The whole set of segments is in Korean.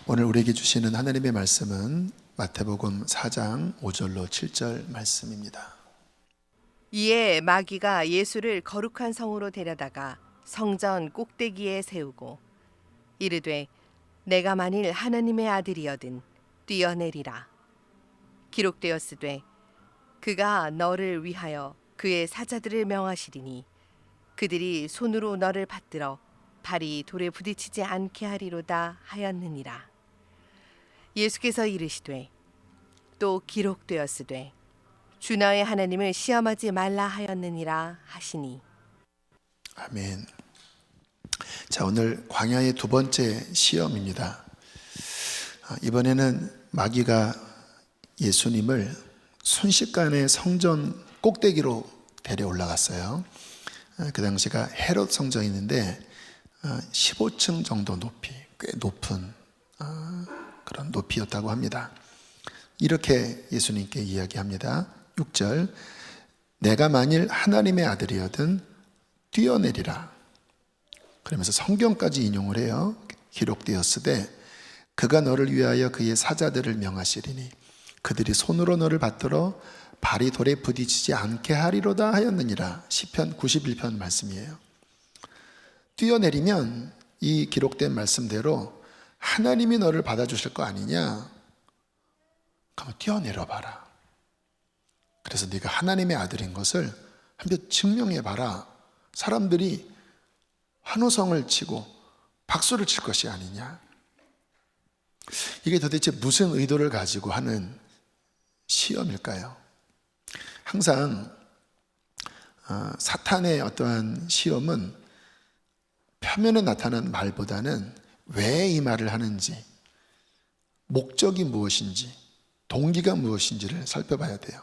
오늘 우리에게 주시는 하나님의 말씀은 마태복음 4장 5절로 7절 말씀입니다. 이에 마귀가 예수를 거룩한 성으로 데려다가 성전 꼭대기에 세우고 이르되 내가 만일 하나님의 아들이여든 뛰어내리라. 기록되었으되 그가 너를 위하여 그의 사자들을 명하시리니 그들이 손으로 너를 받들어 발이 돌에 부딪히지 않게 하리로다 하였느니라. 예수께서 이르시되 또 기록되었으되 주 너의 하나님을 시험하지 말라 하였느니라 하시니. 아멘. 자, 오늘 광야의 두 번째 시험입니다. 이번에는 마귀가 예수님을 순식간에 성전 꼭대기로 데려 올라갔어요. 그 당시가 헤롯 성전인데 15층 정도 높이, 꽤 높은 그런 높이였다고 합니다. 이렇게 예수님께 이야기합니다. 6절, 내가 만일 하나님의 아들이여든 뛰어내리라. 그러면서 성경까지 인용을 해요. 기록되었으되 그가 너를 위하여 그의 사자들을 명하시리니 그들이 손으로 너를 받들어 발이 돌에 부딪히지 않게 하리로다 하였느니라. 시편 91편 말씀이에요. 뛰어내리면 이 기록된 말씀대로 하나님이 너를 받아주실 거 아니냐? 그럼 뛰어내려 봐라. 그래서 네가 하나님의 아들인 것을 한번 증명해 봐라. 사람들이 환호성을 치고 박수를 칠 것이 아니냐. 이게 도대체 무슨 의도를 가지고 하는 시험일까요? 항상 사탄의 어떠한 시험은 표면에 나타난 말보다는 왜 이 말을 하는지, 목적이 무엇인지, 동기가 무엇인지를 살펴봐야 돼요.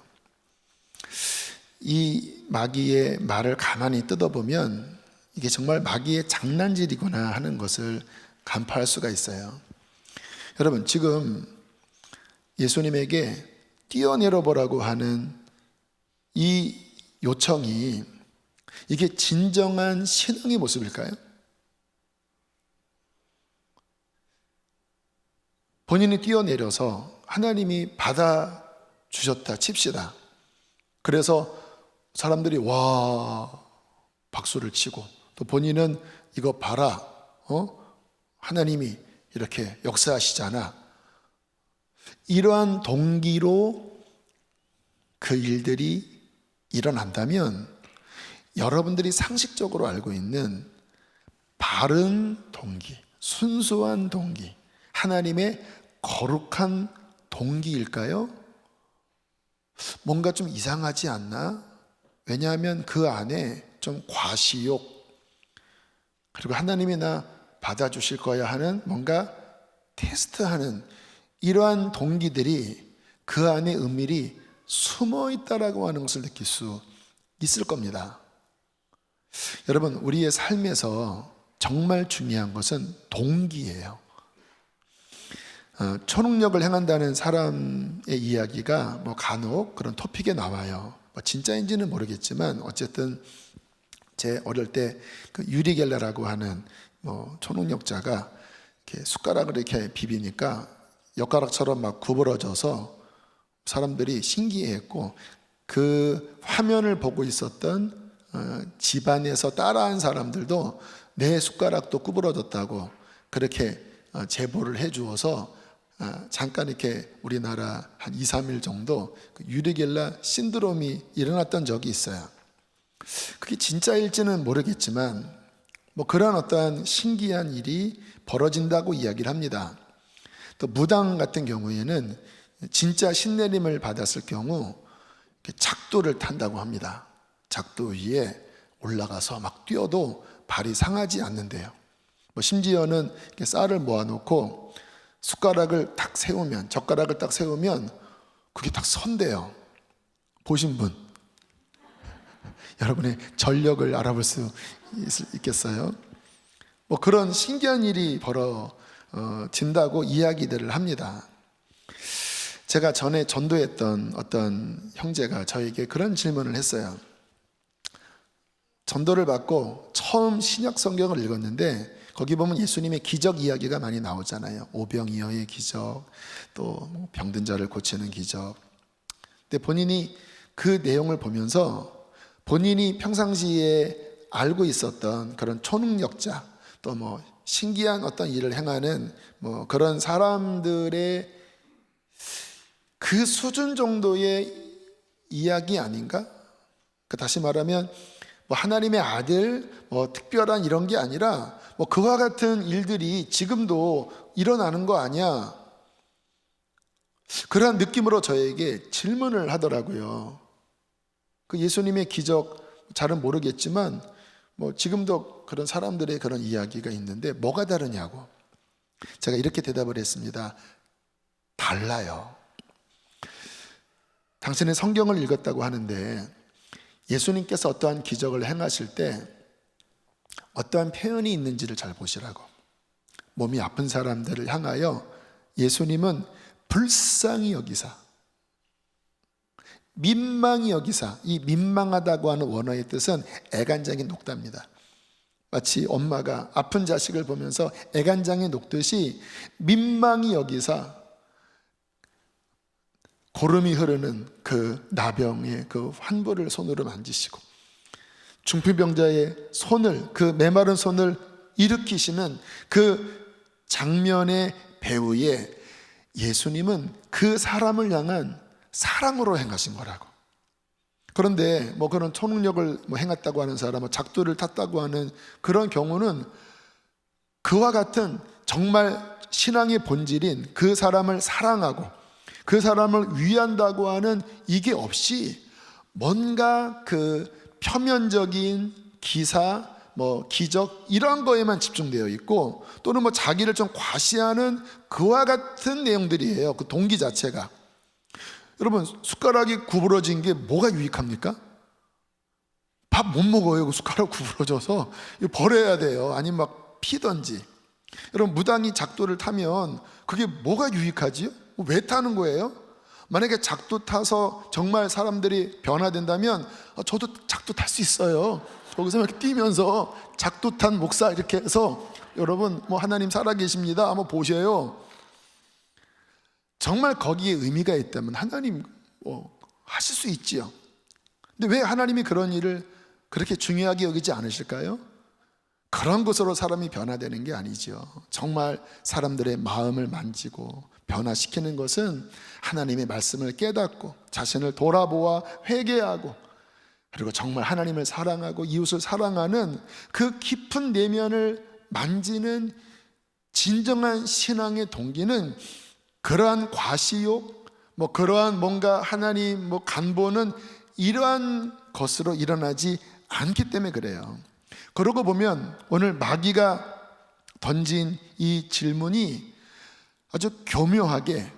이 마귀의 말을 가만히 뜯어보면 이게 정말 마귀의 장난질이구나 하는 것을 간파할 수가 있어요. 여러분, 지금 예수님에게 뛰어내려 보라고 하는 이 요청이 이게 진정한 신앙의 모습일까요? 본인이 뛰어내려서 하나님이 받아주셨다 칩시다. 그래서 사람들이 와 박수를 치고 또 본인은 이거 봐라, 하나님이 이렇게 역사하시잖아. 이러한 동기로 그 일들이 일어난다면 여러분들이 상식적으로 알고 있는 바른 동기, 순수한 동기, 하나님의 거룩한 동기일까요? 뭔가 좀 이상하지 않나? 왜냐하면 그 안에 좀 과시욕, 그리고 하나님이 나 받아주실 거야 하는 뭔가 테스트하는 이러한 동기들이 그 안에 은밀히 숨어 있다라고 하는 것을 느낄 수 있을 겁니다. 여러분, 우리의 삶에서 정말 중요한 것은 동기예요. 초능력을 행한다는 사람의 이야기가 뭐 간혹 그런 토픽에 나와요. 뭐 진짜인지는 모르겠지만 어쨌든 제 어릴 때 그 유리 겔라라고 하는 뭐 초능력자가 이렇게 숟가락을 이렇게 비비니까 엿가락처럼 막 구부러져서 사람들이 신기해했고 그 화면을 보고 있었던 집안에서 따라한 사람들도 내 숟가락도 구부러졌다고 그렇게 제보를 해주어서 잠깐 이렇게 우리나라 한 2, 3일 정도 그 유리겔라 신드롬이 일어났던 적이 있어요. 그게 진짜일지는 모르겠지만 뭐 그런 어떠한 신기한 일이 벌어진다고 이야기를 합니다. 또 무당 같은 경우에는 진짜 신내림을 받았을 경우 작두를 탄다고 합니다. 작두 위에 올라가서 막 뛰어도 발이 상하지 않는데요. 뭐 심지어는 이렇게 쌀을 모아놓고 숟가락을 딱 세우면, 젓가락을 딱 세우면 그게 딱 선대요. 보신 분, 여러분의 전력을 알아볼 수 있겠어요? 뭐 그런 신기한 일이 벌어진다고 이야기들을 합니다. 제가 전에 전도했던 어떤 형제가 저에게 그런 질문을 했어요. 전도를 받고 처음 신약 성경을 읽었는데 거기 보면 예수님의 기적 이야기가 많이 나오잖아요. 오병이어의 기적, 또뭐 병든 자를 고치는 기적. 근데 본인이 그 내용을 보면서 본인이 평상시에 알고 있었던 그런 초능력자, 또 뭐 신기한 어떤 일을 행하는 뭐 그런 사람들의 그 수준 정도의 이야기 아닌가? 다시 말하면 뭐 하나님의 아들, 뭐 특별한 이런 게 아니라 뭐 그와 같은 일들이 지금도 일어나는 거 아니야? 그러한 느낌으로 저에게 질문을 하더라고요. 그 예수님의 기적 잘은 모르겠지만 뭐 지금도 그런 사람들의 그런 이야기가 있는데 뭐가 다르냐고. 제가 이렇게 대답을 했습니다. 달라요. 당신은 성경을 읽었다고 하는데 예수님께서 어떠한 기적을 행하실 때 어떠한 표현이 있는지를 잘 보시라고. 몸이 아픈 사람들을 향하여 예수님은 불쌍히 여기사, 민망히 여기사, 이 민망하다고 하는 원어의 뜻은 애간장이 녹답니다. 마치 엄마가 아픈 자식을 보면서 애간장이 녹듯이 민망히 여기사 고름이 흐르는 그 나병의 그 환부를 손으로 만지시고 중풍병자의 손을, 그 메마른 손을 일으키시는 그 장면의 배후에 예수님은 그 사람을 향한 사랑으로 행하신 거라고. 그런데 뭐 그런 초능력을 뭐 행했다고 하는 사람, 작두를 탔다고 하는 그런 경우는 그와 같은 정말 신앙의 본질인 그 사람을 사랑하고 그 사람을 위한다고 하는 이게 없이 뭔가 그 표면적인 기사, 뭐 기적 이런 거에만 집중되어 있고 또는 뭐 자기를 좀 과시하는 그와 같은 내용들이에요. 그 동기 자체가. 여러분, 숟가락이 구부러진 게 뭐가 유익합니까? 밥 못 먹어요. 그 숟가락 구부러져서 이거 버려야 돼요. 아니면 막 피던지. 여러분, 무당이 작두를 타면 그게 뭐가 유익하지요? 왜 타는 거예요? 만약에 작두 타서 정말 사람들이 변화된다면 저도 작두 탈 수 있어요. 거기서 이렇게 뛰면서 작두 탄 목사 이렇게 해서 여러분 뭐 하나님 살아계십니다 한번 보셔요. 정말 거기에 의미가 있다면 하나님 하실 수 있지요. 근데 왜 하나님이 그런 일을 그렇게 중요하게 여기지 않으실까요? 그런 것으로 사람이 변화되는 게 아니죠. 정말 사람들의 마음을 만지고 변화시키는 것은 하나님의 말씀을 깨닫고 자신을 돌아보아 회개하고 그리고 정말 하나님을 사랑하고 이웃을 사랑하는 그 깊은 내면을 만지는 진정한 신앙의 동기는 그러한 과시욕, 뭐 그러한 뭔가 하나님 뭐 간보는 이러한 것으로 일어나지 않기 때문에 그래요. 그러고 보면 오늘 마귀가 던진 이 질문이 아주 교묘하게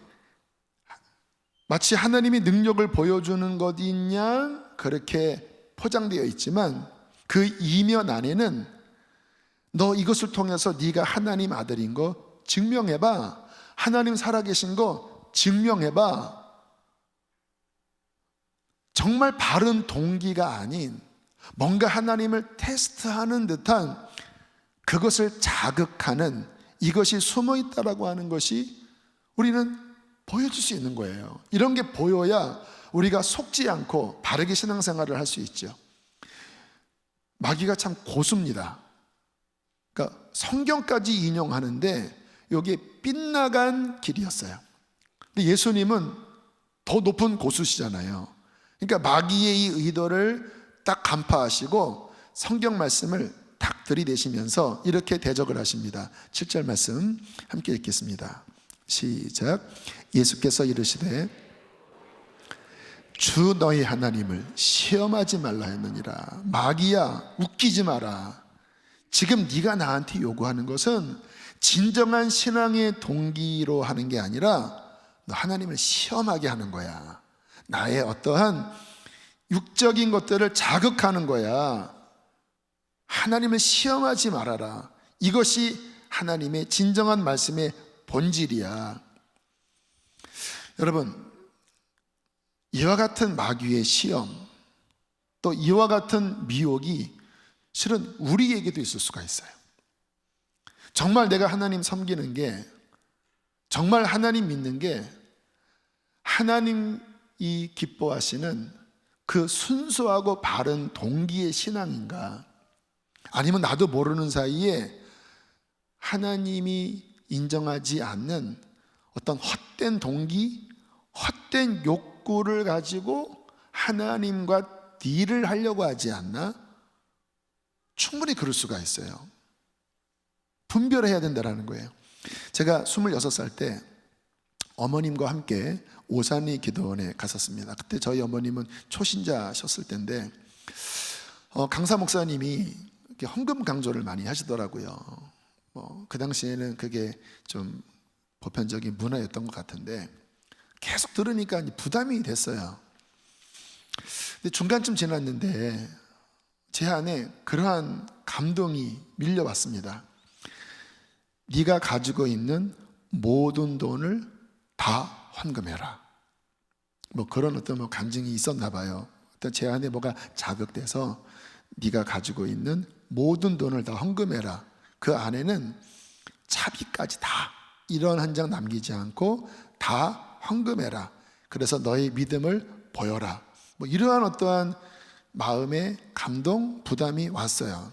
마치 하나님이 능력을 보여주는 것이냐 그렇게 포장되어 있지만 그 이면 안에는 너 이것을 통해서 네가 하나님 아들인 거 증명해봐. 하나님 살아계신 거 증명해봐. 정말 바른 동기가 아닌 뭔가 하나님을 테스트하는 듯한 그것을 자극하는 이것이 숨어 있다라고 하는 것이 우리는 보여줄 수 있는 거예요. 이런 게 보여야 우리가 속지 않고 바르게 신앙생활을 할 수 있죠. 마귀가 참 고수입니다. 그러니까 성경까지 인용하는데 여기에 빗나간 길이었어요. 근데 예수님은 더 높은 고수시잖아요. 그러니까 마귀의 이 의도를 딱 간파하시고 성경 말씀을 딱 들이대시면서 이렇게 대적을 하십니다. 7절 말씀 함께 읽겠습니다. 시작. 예수께서 이르시되 주 너희 하나님을 시험하지 말라 했느니라. 마귀야, 웃기지 마라. 지금 네가 나한테 요구하는 것은 진정한 신앙의 동기로 하는 게 아니라 너 하나님을 시험하게 하는 거야. 나의 어떠한 육적인 것들을 자극하는 거야. 하나님을 시험하지 말아라. 이것이 하나님의 진정한 말씀의 본질이야. 여러분, 이와 같은 마귀의 시험, 또 이와 같은 미혹이 실은 우리에게도 있을 수가 있어요. 정말 내가 하나님 섬기는 게, 정말 하나님 믿는 게 하나님이 기뻐하시는 그 순수하고 바른 동기의 신앙인가, 아니면 나도 모르는 사이에 하나님이 인정하지 않는 어떤 헛된 동기, 헛된 욕구를 가지고 하나님과 딜을 하려고 하지 않나? 충분히 그럴 수가 있어요. 분별해야 된다는 거예요. 제가 26살 때 어머님과 함께 오산리 기도원에 갔었습니다. 그때 저희 어머님은 초신자셨을 때인데 강사 목사님이 이렇게 헌금 강조를 많이 하시더라고요. 그 당시에는 그게 좀 보편적인 문화였던 것 같은데 계속 들으니까 부담이 됐어요. 근데 중간쯤 지났는데 제 안에 그러한 감동이 밀려왔습니다. 네가 가지고 있는 모든 돈을 다 헌금해라. 그런 어떤 간증이 있었나 봐요. 어떤 제 안에 뭐가 자극돼서 네가 가지고 있는 모든 돈을 다 헌금해라. 그 안에는 차비까지 다 1원 한 장 남기지 않고 다 헌금해라. 그래서 너의 믿음을 보여라. 이러한 어떠한 마음의 감동, 부담이 왔어요.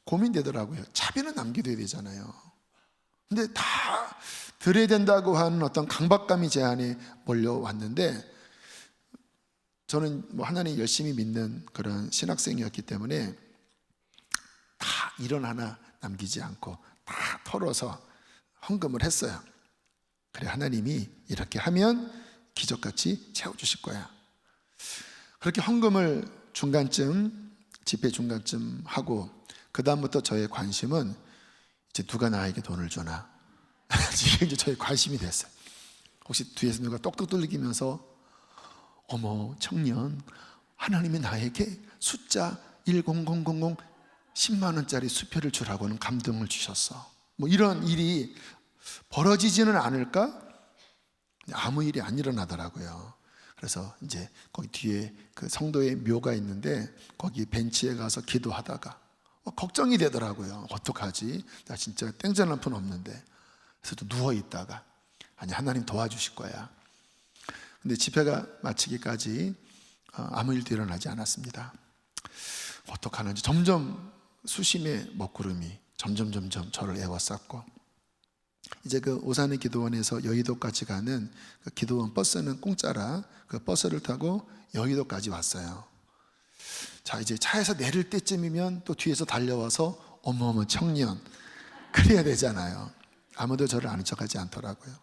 고민되더라고요. 차비는 남겨둬야 되잖아요. 근데 다 드려야 된다고 하는 어떤 강박감이 제 안에 몰려왔는데, 저는 하나님 열심히 믿는 그런 신학생이었기 때문에 다 1원 하나 남기지 않고 다 털어서 헌금을 했어요. 그래, 하나님이 이렇게 하면 기적같이 채워주실 거야. 그렇게 헌금을 집회 중간쯤 하고, 그 다음부터 저의 관심은 이제 누가 나에게 돈을 주나. 이게 이제 저의 관심이 됐어요. 혹시 뒤에서 누가 똑똑 뚫리면서 어머 청년, 하나님이 나에게 숫자 10000 10만 원짜리 수표를 주라고는 감동을 주셨어. 이런 일이 벌어지지는 않을까? 아무 일이 안 일어나더라고요. 그래서 이제 거기 뒤에 그 성도의 묘가 있는데 거기 벤치에 가서 기도하다가 걱정이 되더라고요. 어떡하지? 나 진짜 땡전 한 푼 없는데. 그래서 또 누워 있다가 아니, 하나님 도와주실 거야. 근데 집회가 마치기까지 아무 일도 일어나지 않았습니다. 어떡하는지 점점 수심의 먹구름이 점점 저를 에워쌌고, 이제 그 오산의 기도원에서 여의도까지 가는 그 기도원 버스는 공짜라 그 버스를 타고 여의도까지 왔어요. 자, 이제 차에서 내릴 때쯤이면 또 뒤에서 달려와서 어머어머 청년, 그래야 되잖아요. 아무도 저를 아는 척하지 않더라고요.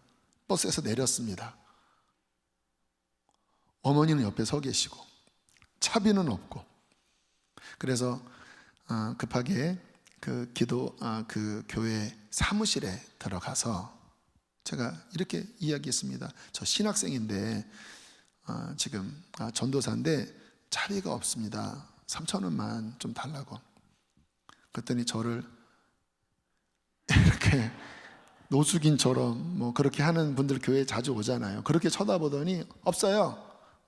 버스에서 내렸습니다. 어머니는 옆에 서 계시고 차비는 없고, 그래서 급하게 그 교회 사무실에 들어가서 제가 이렇게 이야기했습니다. 저 신학생인데 지금 전도사인데 차비가 없습니다. 3,000원만 좀 달라고. 그랬더니 저를 이렇게 노숙인처럼 그렇게 하는 분들 교회에 자주 오잖아요. 그렇게 쳐다보더니 없어요.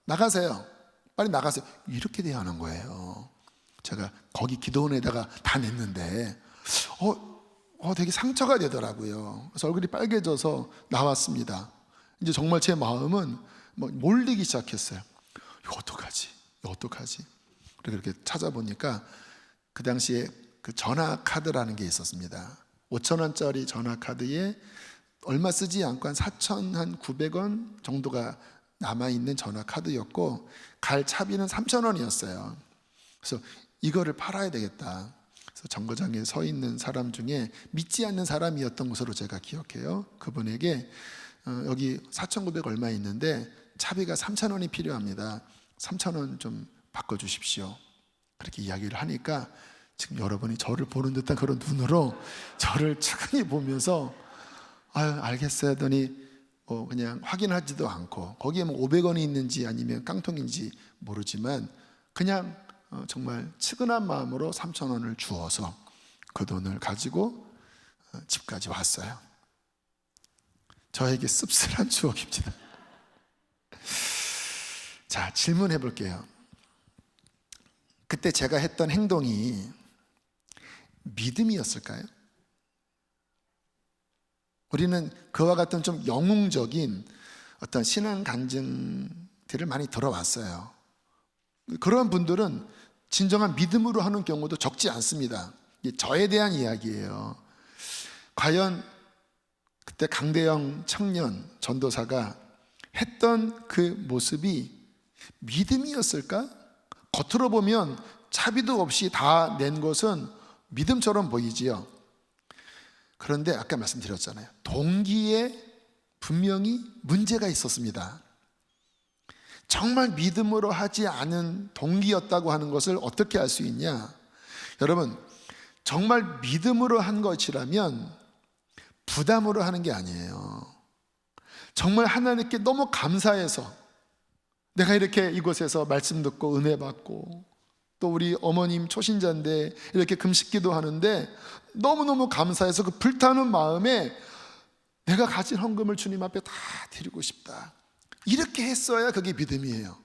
나가세요. 빨리 나가세요. 이렇게 대하는 거예요. 제가 거기 기도원에다가 다 냈는데 되게 상처가 되더라고요. 그래서 얼굴이 빨개져서 나왔습니다. 이제 정말 제 마음은 몰리기 시작했어요. 이거 어떡하지? 그래서 이렇게 찾아보니까 그 당시에 그 전화 카드라는 게 있었습니다. 5,000원짜리 전화 카드에 얼마 쓰지 않고 한 4,900원 정도가 남아있는 전화 카드였고, 갈 차비는 3,000원이었어요. 그래서 이거를 팔아야 되겠다. 그래서 정거장에 서 있는 사람 중에 믿지 않는 사람이었던 것으로 제가 기억해요. 그분에게 여기 4,900 얼마 있는데 차비가 3,000원이 필요합니다. 3,000원 좀 바꿔주십시오. 그렇게 이야기를 하니까 지금 여러분이 저를 보는 듯한 그런 눈으로 저를 차근히 보면서 알겠어요 하더니 그냥 확인하지도 않고, 거기에 500원이 있는지 아니면 깡통인지 모르지만 그냥 정말 측은한 마음으로 3,000원을 주어서 그 돈을 가지고 집까지 왔어요. 저에게 씁쓸한 추억입니다. 자, 질문해 볼게요. 그때 제가 했던 행동이 믿음이었을까요? 우리는 그와 같은 좀 영웅적인 어떤 신앙 간증들을 많이 들어왔어요. 그런 분들은 진정한 믿음으로 하는 경우도 적지 않습니다. 이게 저에 대한 이야기예요. 과연 그때 강대영 청년 전도사가 했던 그 모습이 믿음이었을까? 겉으로 보면 차비도 없이 다 낸 것은 믿음처럼 보이지요. 그런데 아까 말씀드렸잖아요. 동기에 분명히 문제가 있었습니다. 정말 믿음으로 하지 않은 동기였다고 하는 것을 어떻게 알 수 있냐? 여러분, 정말 믿음으로 한 것이라면 부담으로 하는 게 아니에요. 정말 하나님께 너무 감사해서 내가 이렇게 이곳에서 말씀 듣고 은혜 받고 또 우리 어머님 초신자인데 이렇게 금식기도 하는데 너무너무 감사해서 그 불타는 마음에 내가 가진 헌금을 주님 앞에 다 드리고 싶다. 이렇게 했어야 그게 믿음이에요.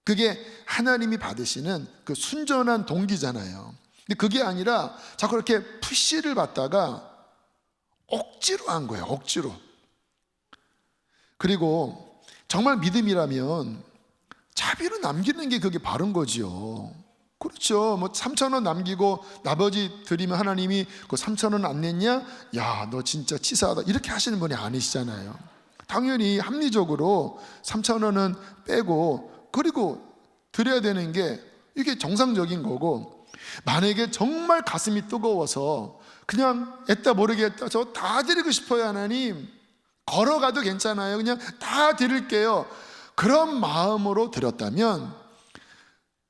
그게 하나님이 받으시는 그 순전한 동기잖아요. 근데 그게 아니라 자꾸 이렇게 푸시를 받다가 억지로 한 거예요. 억지로. 그리고 정말 믿음이라면 차비로 남기는 게 그게 바른 거지요. 그렇죠. 뭐 3,000원 남기고 나머지 드리면 하나님이 그 3,000원 안 냈냐? 야, 너 진짜 치사하다. 이렇게 하시는 분이 아니시잖아요. 당연히 합리적으로 3,000원은 빼고 그리고 드려야 되는 게 이게 정상적인 거고, 만약에 정말 가슴이 뜨거워서 그냥 애따 모르겠다 저 다 드리고 싶어요 하나님, 걸어가도 괜찮아요, 그냥 다 드릴게요, 그런 마음으로 드렸다면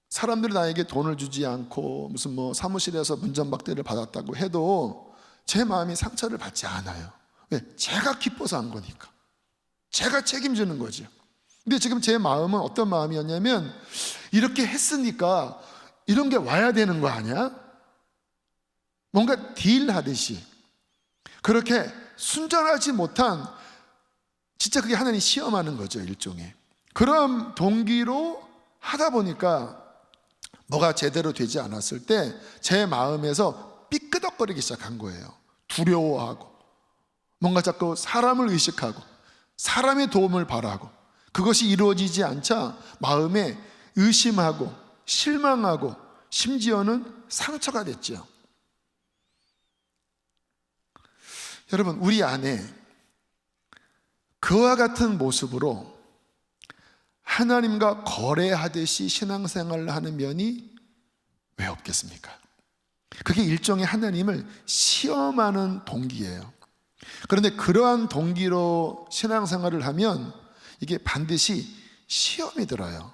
사람들이 나에게 돈을 주지 않고 무슨 뭐 사무실에서 문전박대를 받았다고 해도 제 마음이 상처를 받지 않아요. 왜? 제가 기뻐서 한 거니까. 제가 책임지는 거죠. 근데 지금 제 마음은 어떤 마음이었냐면, 이렇게 했으니까 이런 게 와야 되는 거 아니야? 뭔가 딜하듯이 그렇게 순전하지 못한, 진짜 그게 하나님 시험하는 거죠, 일종의. 그런 동기로 하다 보니까 뭐가 제대로 되지 않았을 때 제 마음에서 삐끄덕거리기 시작한 거예요. 두려워하고 뭔가 자꾸 사람을 의식하고 사람의 도움을 바라고, 그것이 이루어지지 않자 마음에 의심하고 실망하고 심지어는 상처가 됐죠. 여러분, 우리 안에 그와 같은 모습으로 하나님과 거래하듯이 신앙생활을 하는 면이 왜 없겠습니까? 그게 일종의 하나님을 시험하는 동기예요. 그런데 그러한 동기로 신앙생활을 하면 이게 반드시 시험이 들어요.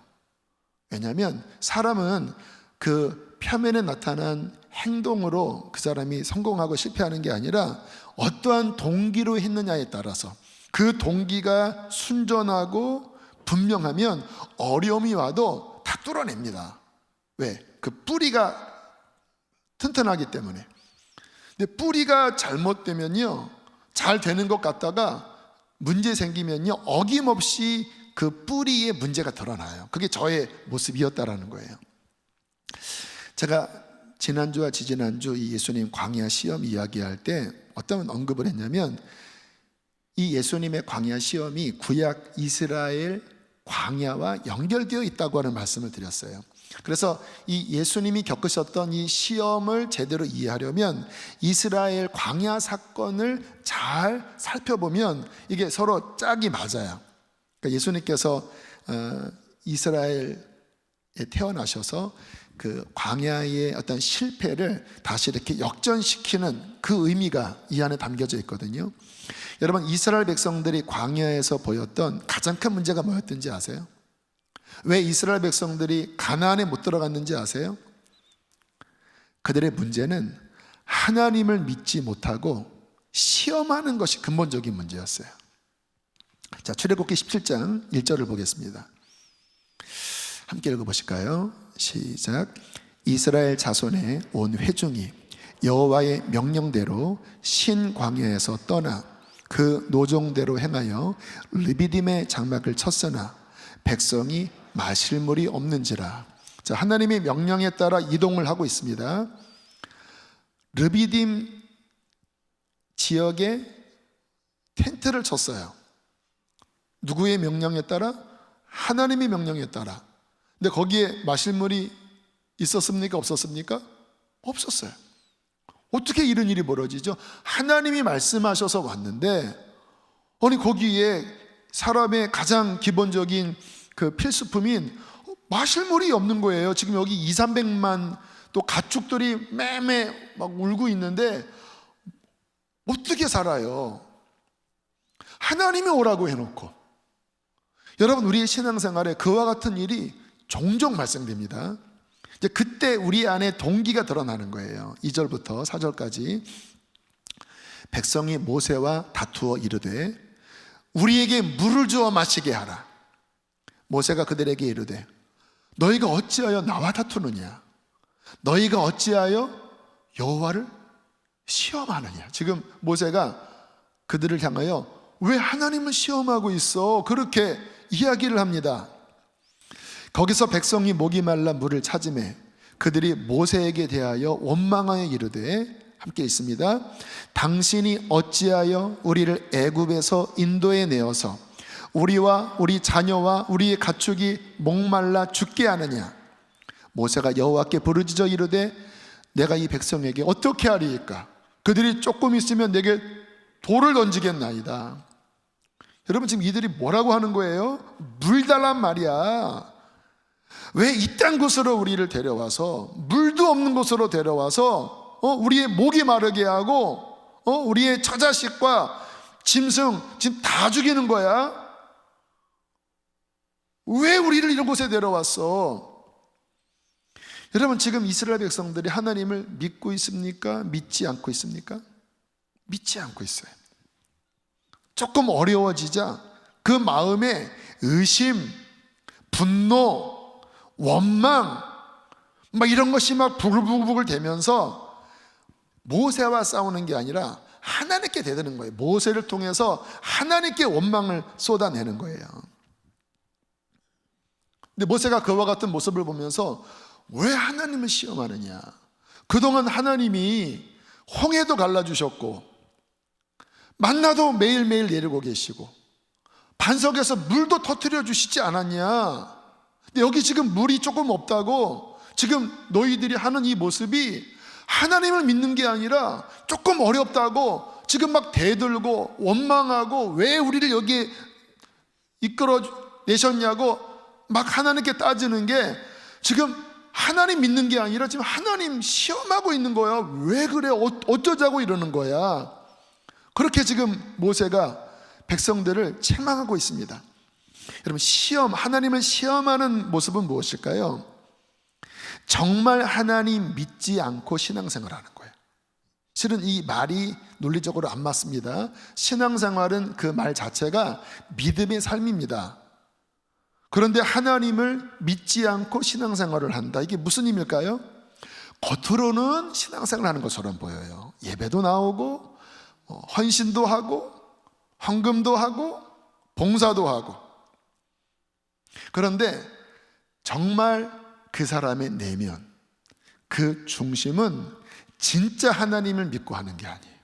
왜냐하면 사람은 그 표면에 나타난 행동으로 그 사람이 성공하고 실패하는 게 아니라 어떠한 동기로 했느냐에 따라서, 그 동기가 순전하고 분명하면 어려움이 와도 다 뚫어냅니다. 왜? 그 뿌리가 튼튼하기 때문에. 근데 뿌리가 잘못되면요, 잘 되는 것 같다가 문제 생기면요, 어김없이 그 뿌리에 문제가 드러나요. 그게 저의 모습이었다라는 거예요. 제가 지난주와 지지난주 이 예수님 광야 시험 이야기할 때 어떤 언급을 했냐면, 이 예수님의 광야 시험이 구약 이스라엘 광야와 연결되어 있다고 하는 말씀을 드렸어요. 그래서 이 예수님이 겪으셨던 이 시험을 제대로 이해하려면 이스라엘 광야 사건을 잘 살펴보면 이게 서로 짝이 맞아요. 그러니까 예수님께서 이스라엘에 태어나셔서 그 광야의 어떤 실패를 다시 이렇게 역전시키는 그 의미가 이 안에 담겨져 있거든요. 여러분, 이스라엘 백성들이 광야에서 보였던 가장 큰 문제가 뭐였던지 아세요? 왜 이스라엘 백성들이 가나안에 못 들어갔는지 아세요? 그들의 문제는 하나님을 믿지 못하고 시험하는 것이 근본적인 문제였어요. 자, 출애굽기 17장 1절을 보겠습니다. 함께 읽어보실까요? 시작. 이스라엘 자손의 온 회중이 여호와의 명령대로 신 광야에서 떠나 그 노종대로 행하여 르비딤의 장막을 쳤으나 백성이 마실 물이 없는지라. 자, 하나님의 명령에 따라 이동을 하고 있습니다. 르비딤 지역에 텐트를 쳤어요. 누구의 명령에 따라? 하나님의 명령에 따라. 근데 거기에 마실 물이 있었습니까? 없었습니까? 없었어요. 어떻게 이런 일이 벌어지죠? 하나님이 말씀하셔서 왔는데, 아니 거기에 사람의 가장 기본적인 그 필수품인 마실 물이 없는 거예요. 지금 여기 200~300만 또 가축들이 매매 막 울고 있는데 어떻게 살아요? 하나님이 오라고 해놓고. 여러분, 우리의 신앙생활에 그와 같은 일이 종종 발생됩니다. 이제 그때 우리 안에 동기가 드러나는 거예요. 2절부터 4절까지 백성이 모세와 다투어 이르되 우리에게 물을 주어 마시게 하라. 모세가 그들에게 이르되 너희가 어찌하여 나와 다투느냐? 너희가 어찌하여 여호와를 시험하느냐? 지금 모세가 그들을 향하여 왜 하나님을 시험하고 있어? 그렇게 이야기를 합니다. 거기서 백성이 목이 말라 물을 찾으매 그들이 모세에게 대하여 원망하여 이르되, 함께 있습니다. 당신이 어찌하여 우리를 애굽에서 인도에 내어서 우리와 우리 자녀와 우리의 가축이 목말라 죽게 하느냐? 모세가 여호와께 부르짖어 이르되 내가 이 백성에게 어떻게 하리이까? 그들이 조금 있으면 내게 돌을 던지겠나이다. 여러분, 지금 이들이 뭐라고 하는 거예요? 물 달란 말이야. 왜 이딴 곳으로 우리를 데려와서, 물도 없는 곳으로 데려와서 우리의 목이 마르게 하고 우리의 처자식과 짐승 지금 다 죽이는 거야? 왜 우리를 이런 곳에 데려왔어? 여러분, 지금 이스라엘 백성들이 하나님을 믿고 있습니까? 믿지 않고 있습니까? 믿지 않고 있어요. 조금 어려워지자 그 마음에 의심, 분노, 원망 막 이런 것이 막 부글부글 되면서 모세와 싸우는 게 아니라 하나님께 대드는 거예요. 모세를 통해서 하나님께 원망을 쏟아내는 거예요. 근데 모세가 그와 같은 모습을 보면서 왜 하나님을 시험하느냐? 그동안 하나님이 홍해도 갈라주셨고 만나도 매일매일 내리고 계시고 반석에서 물도 터뜨려 주시지 않았냐? 근데 여기 지금 물이 조금 없다고 지금 너희들이 하는 이 모습이 하나님을 믿는 게 아니라 조금 어렵다고 지금 막 대들고 원망하고 왜 우리를 여기에 이끌어 내셨냐고 막 하나님께 따지는 게 지금 하나님 믿는 게 아니라 지금 하나님 시험하고 있는 거야. 왜 그래? 어쩌자고 이러는 거야. 그렇게 지금 모세가 백성들을 책망하고 있습니다. 여러분, 하나님을 시험하는 모습은 무엇일까요? 정말 하나님 믿지 않고 신앙생활하는 거예요. 실은 이 말이 논리적으로 안 맞습니다. 신앙생활은 그 말 자체가 믿음의 삶입니다. 그런데 하나님을 믿지 않고 신앙생활을 한다. 이게 무슨 의미일까요? 겉으로는 신앙생활하는 것처럼 보여요. 예배도 나오고 헌신도 하고 헌금도 하고 봉사도 하고. 그런데 정말 그 사람의 내면, 그 중심은 진짜 하나님을 믿고 하는 게 아니에요.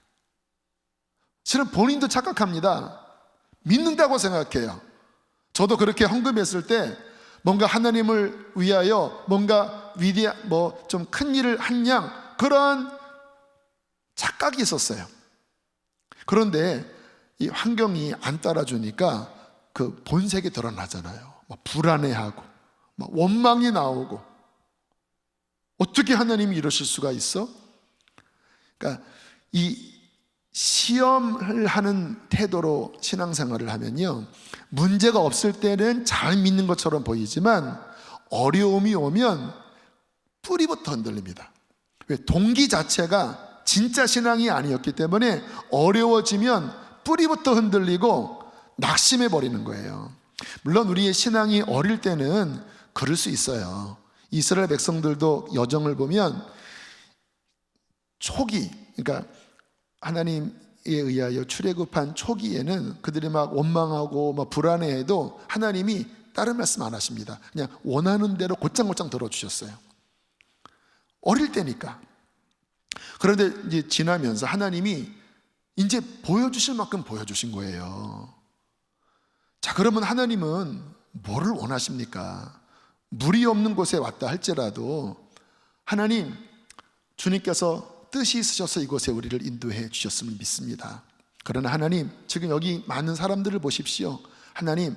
실은 본인도 착각합니다. 믿는다고 생각해요. 저도 그렇게 헌금했을 때 뭔가 하나님을 위하여 뭔가 좀 큰 일을 한 양 그런 착각이 있었어요. 그런데 이 환경이 안 따라주니까 그 본색이 드러나잖아요. 막 불안해하고 막 원망이 나오고 어떻게 하나님이 이러실 수가 있어? 그러니까 이 시험을 하는 태도로 신앙생활을 하면요, 문제가 없을 때는 잘 믿는 것처럼 보이지만 어려움이 오면 뿌리부터 흔들립니다. 왜? 동기 자체가 진짜 신앙이 아니었기 때문에 어려워지면 뿌리부터 흔들리고 낙심해 버리는 거예요. 물론 우리의 신앙이 어릴 때는 그럴 수 있어요. 이스라엘 백성들도 여정을 보면 초기, 그러니까 하나님에 의하여 출애굽한 초기에는 그들이 막 원망하고 막 불안해해도 하나님이 다른 말씀 안 하십니다. 그냥 원하는 대로 곧장곧장 들어주셨어요. 어릴 때니까. 그런데 이제 지나면서 하나님이 이제 보여주실 만큼 보여주신 거예요. 자, 그러면 하나님은 뭐를 원하십니까? 물이 없는 곳에 왔다 할지라도 하나님, 주님께서 뜻이 있으셔서 이곳에 우리를 인도해 주셨음을 믿습니다. 그러나 하나님, 지금 여기 많은 사람들을 보십시오. 하나님,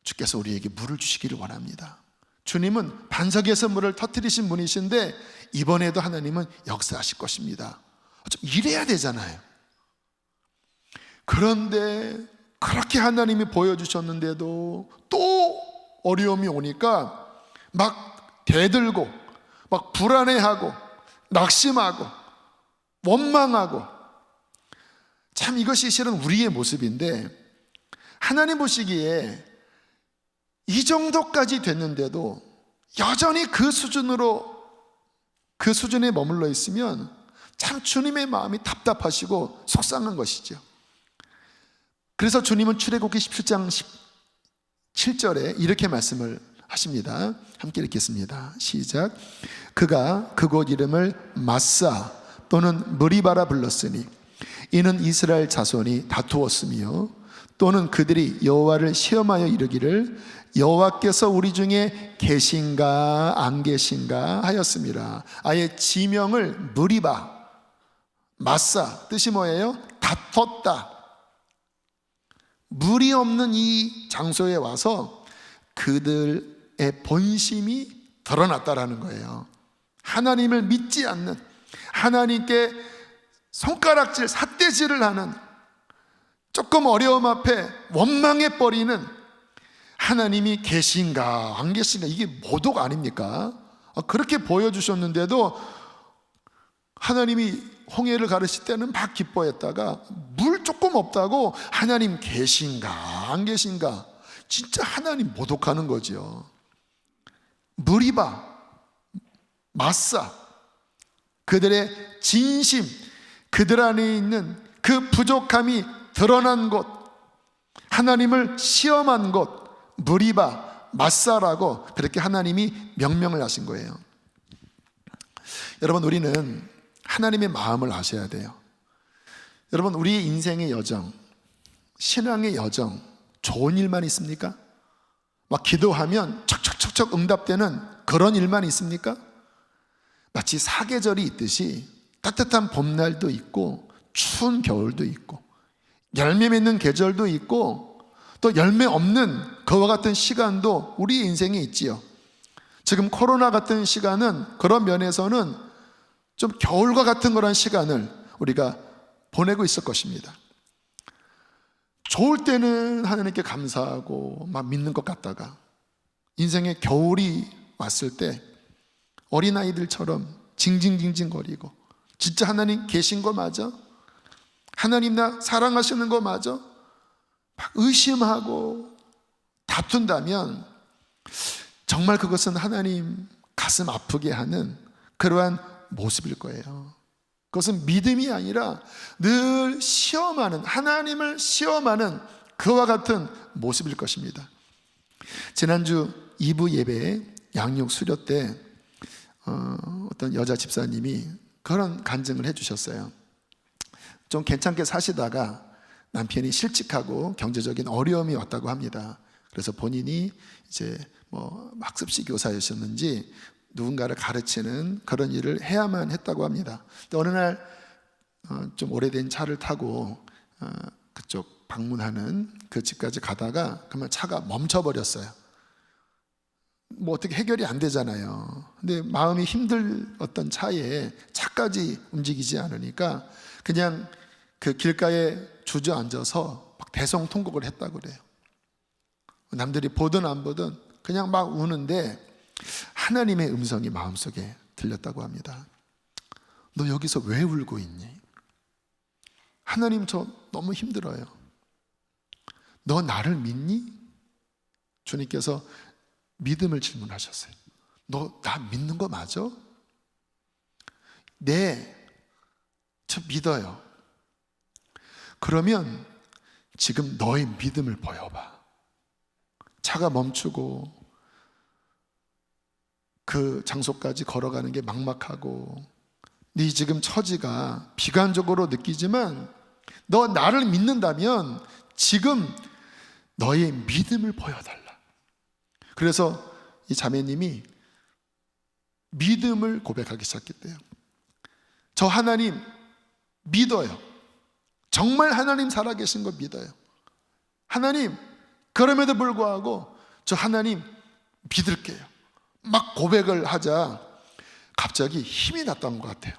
주께서 우리에게 물을 주시기를 원합니다. 주님은 반석에서 물을 터뜨리신 분이신데 이번에도 하나님은 역사하실 것입니다. 좀 이래야 되잖아요. 그런데 그렇게 하나님이 보여주셨는데도 또 어려움이 오니까 막 대들고 막 불안해하고 낙심하고 원망하고, 참 이것이 실은 우리의 모습인데, 하나님 보시기에 이 정도까지 됐는데도 여전히 그 수준에 머물러 있으면 참 주님의 마음이 답답하시고 속상한 것이죠. 그래서 주님은 출애굽기 17장 17절에 이렇게 말씀을 하십니다. 함께 읽겠습니다. 시작. 그가 그곳 이름을 마사 또는 무리바라 불렀으니 이는 이스라엘 자손이 다투었으며 또는 그들이 여호와를 시험하여 이르기를 여호와께서 우리 중에 계신가 안 계신가 하였습니다. 아예 지명을 무리바, 마사, 뜻이 뭐예요? 다퉜다. 물이 없는 이 장소에 와서 그들의 본심이 드러났다라는 거예요. 하나님을 믿지 않는, 하나님께 손가락질, 삿대질을 하는, 조금 어려움 앞에 원망해버리는, 하나님이 계신가 안 계신가, 이게 모독 아닙니까? 그렇게 보여주셨는데도 하나님이 홍해를 가르칠 때는 막 기뻐했다가 물 조금 없다고 하나님 계신가 안 계신가, 진짜 하나님 모독하는 거죠. 무리바, 마사, 그들의 진심, 그들 안에 있는 그 부족함이 드러난 곳, 하나님을 시험한 곳, 무리바, 마사라고 그렇게 하나님이 명명을 하신 거예요. 여러분, 우리는 하나님의 마음을 아셔야 돼요. 여러분, 우리의 인생의 여정, 신앙의 여정, 좋은 일만 있습니까? 막 기도하면 척척척척 응답되는 그런 일만 있습니까? 마치 사계절이 있듯이 따뜻한 봄날도 있고 추운 겨울도 있고 열매 맺는 계절도 있고 또 열매 없는 그와 같은 시간도 우리의 인생에 있지요. 지금 코로나 같은 시간은 그런 면에서는 좀 겨울과 같은 그런 시간을 우리가 보내고 있을 것입니다. 좋을 때는 하나님께 감사하고 막 믿는 것 같다가 인생의 겨울이 왔을 때 어린아이들처럼 징징징징거리고, 진짜 하나님 계신 거 맞아? 하나님 나 사랑하시는 거 맞아? 막 의심하고 다툰다면 정말 그것은 하나님 가슴 아프게 하는 그러한 모습일 거예요. 그것은 믿음이 아니라 늘 시험하는, 하나님을 시험하는 그와 같은 모습일 것입니다. 지난주 2부 예배 양육 수료 때 어떤 여자 집사님이 그런 간증을 해주셨어요. 좀 괜찮게 사시다가 남편이 실직하고 경제적인 어려움이 왔다고 합니다. 그래서 본인이 이제 뭐 학습시 교사였었는지 누군가를 가르치는 그런 일을 해야만 했다고 합니다. 근데 어느 날 좀 오래된 차를 타고 그쪽 방문하는 그 집까지 가다가 그만 차가 멈춰버렸어요. 뭐 어떻게 해결이 안 되잖아요. 근데 마음이 힘들었던 차에 차까지 움직이지 않으니까 그냥 그 길가에 주저앉아서 막 대성통곡을 했다고 그래요. 남들이 보든 안 보든 그냥 막 우는데 하나님의 음성이 마음속에 들렸다고 합니다. 너 여기서 왜 울고 있니? 하나님, 저 너무 힘들어요. 너 나를 믿니? 주님께서 믿음을 질문하셨어요. 너 나 믿는 거 맞아? 네, 저 믿어요. 그러면 지금 너의 믿음을 보여봐. 차가 멈추고 그 장소까지 걸어가는 게 막막하고 네 지금 처지가 비관적으로 느끼지만 너 나를 믿는다면 지금 너의 믿음을 보여달라. 그래서 이 자매님이 믿음을 고백하기 시작했대요. 저 하나님 믿어요. 정말 하나님 살아계신 거 믿어요. 하나님, 그럼에도 불구하고 저 하나님 믿을게요. 막 고백을 하자 갑자기 힘이 났던 것 같아요.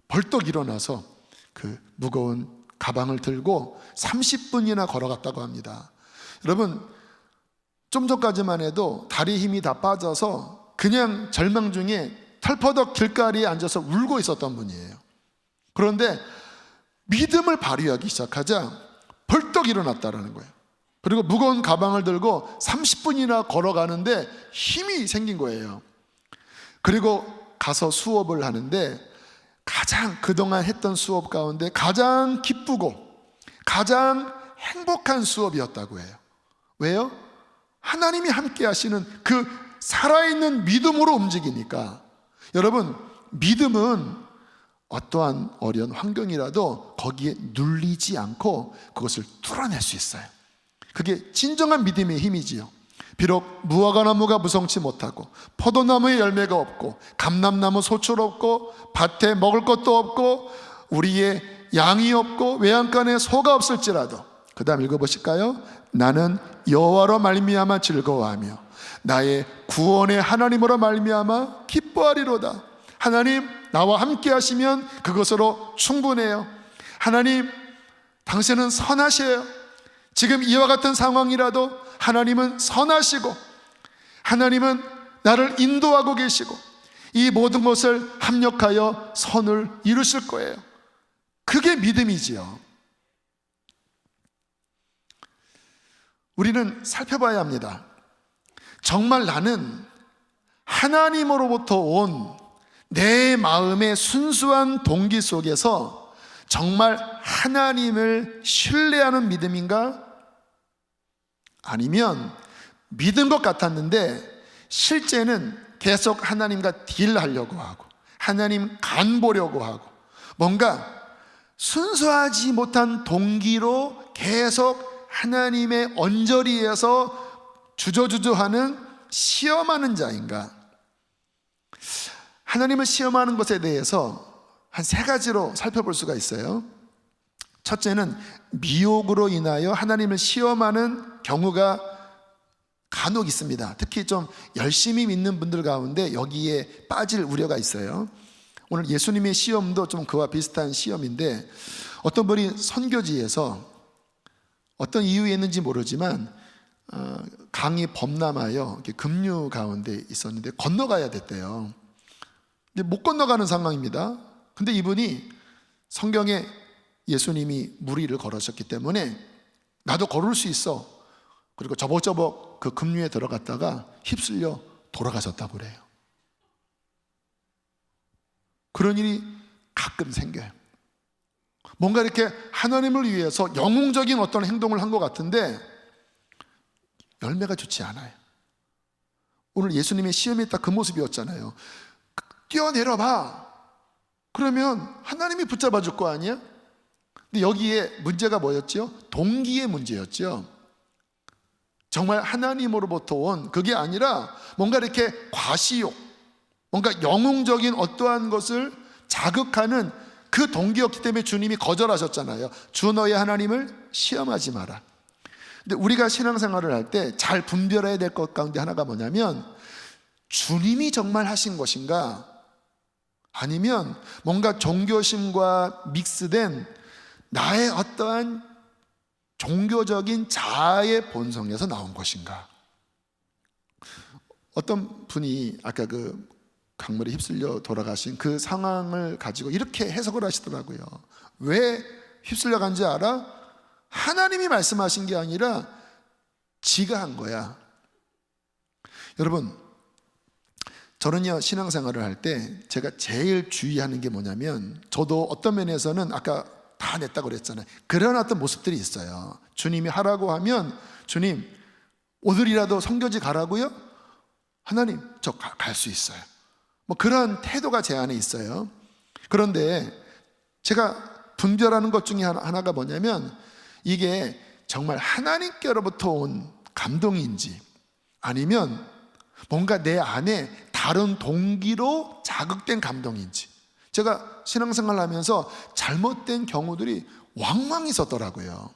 벌떡 일어나서 그 무거운 가방을 들고 30분이나 걸어갔다고 합니다. 여러분, 좀 전까지만 해도 다리 힘이 다 빠져서 그냥 절망 중에 털퍼덕 길가리에 앉아서 울고 있었던 분이에요. 그런데 믿음을 발휘하기 시작하자 벌떡 일어났다라는 거예요. 그리고 무거운 가방을 들고 30분이나 걸어가는데 힘이 생긴 거예요. 그리고 가서 수업을 하는데 가장 그동안 했던 수업 가운데 가장 기쁘고 가장 행복한 수업이었다고 해요. 왜요? 하나님이 함께 하시는 그 살아있는 믿음으로 움직이니까. 여러분, 믿음은 어떠한 어려운 환경이라도 거기에 눌리지 않고 그것을 뚫어낼 수 있어요. 그게 진정한 믿음의 힘이지요. 비록 무화과나무가 무성치 못하고 포도나무에 열매가 없고 감람나무 소출 없고 밭에 먹을 것도 없고 우리의 양이 없고 외양간에 소가 없을지라도, 그 다음 읽어보실까요? 나는 여호와로 말미암아 즐거워하며 나의 구원의 하나님으로 말미암아 기뻐하리로다. 하나님 나와 함께 하시면 그것으로 충분해요. 하나님 당신은 선하셔요. 지금 이와 같은 상황이라도 하나님은 선하시고 하나님은 나를 인도하고 계시고 이 모든 것을 합력하여 선을 이루실 거예요. 그게 믿음이지요. 우리는 살펴봐야 합니다. 정말 나는 하나님으로부터 온 내 마음의 순수한 동기 속에서 정말 하나님을 신뢰하는 믿음인가? 아니면 믿은 것 같았는데 실제는 계속 하나님과 딜하려고 하고 하나님 간 보려고 하고 뭔가 순수하지 못한 동기로 계속 하나님의 언저리에서 주저주저하는 시험하는 자인가? 하나님을 시험하는 것에 대해서 한 세 가지로 살펴볼 수가 있어요. 첫째는 미혹으로 인하여 하나님을 시험하는 경우가 간혹 있습니다. 특히 좀 열심히 믿는 분들 가운데 여기에 빠질 우려가 있어요. 오늘 예수님의 시험도 좀 그와 비슷한 시험인데, 어떤 분이 선교지에서 어떤 이유에 있는지 모르지만 강이 범람하여 급류 가운데 있었는데 건너가야 됐대요. 근데 못 건너가는 상황입니다. 근데 이분이 성경에 예수님이 무리를 걸으셨기 때문에 나도 걸을 수 있어. 그리고 저벅저벅 그 급류에 들어갔다가 휩쓸려 돌아가셨다고 그래요. 그런 일이 가끔 생겨요. 뭔가 이렇게 하나님을 위해서 영웅적인 어떤 행동을 한 것 같은데 열매가 좋지 않아요. 오늘 예수님의 시험이 딱 그 모습이었잖아요. 뛰어내려봐. 그러면 하나님이 붙잡아 줄 거 아니야? 근데 여기에 문제가 뭐였죠? 동기의 문제였죠. 정말 하나님으로부터 온 그게 아니라 뭔가 이렇게 과시욕, 뭔가 영웅적인 어떠한 것을 자극하는 그 동기였기 때문에 주님이 거절하셨잖아요. 주 너의 하나님을 시험하지 마라. 근데 우리가 신앙생활을 할 때 잘 분별해야 될 것 가운데 하나가 뭐냐면, 주님이 정말 하신 것인가, 아니면 뭔가 종교심과 믹스된 나의 어떠한 종교적인 자아의 본성에서 나온 것인가. 어떤 분이 아까 그 강물에 휩쓸려 돌아가신 그 상황을 가지고 이렇게 해석을 하시더라고요. 왜 휩쓸려 간지 알아? 하나님이 말씀하신 게 아니라 지가 한 거야. 여러분, 저는요 신앙생활을 할 때 제가 제일 주의하는 게 뭐냐면, 저도 어떤 면에서는 아까 다 냈다고 그랬잖아요. 그런 어떤 모습들이 있어요. 주님이 하라고 하면, 주님 오늘이라도 선교지 가라고요? 하나님 저 갈 수 있어요. 뭐 그런 태도가 제 안에 있어요. 그런데 제가 분별하는 것 중에 하나가 뭐냐면 이게 정말 하나님께로부터 온 감동인지 아니면 뭔가 내 안에 다른 동기로 자극된 감동인지. 제가 신앙생활을 하면서 잘못된 경우들이 왕왕 있었더라고요.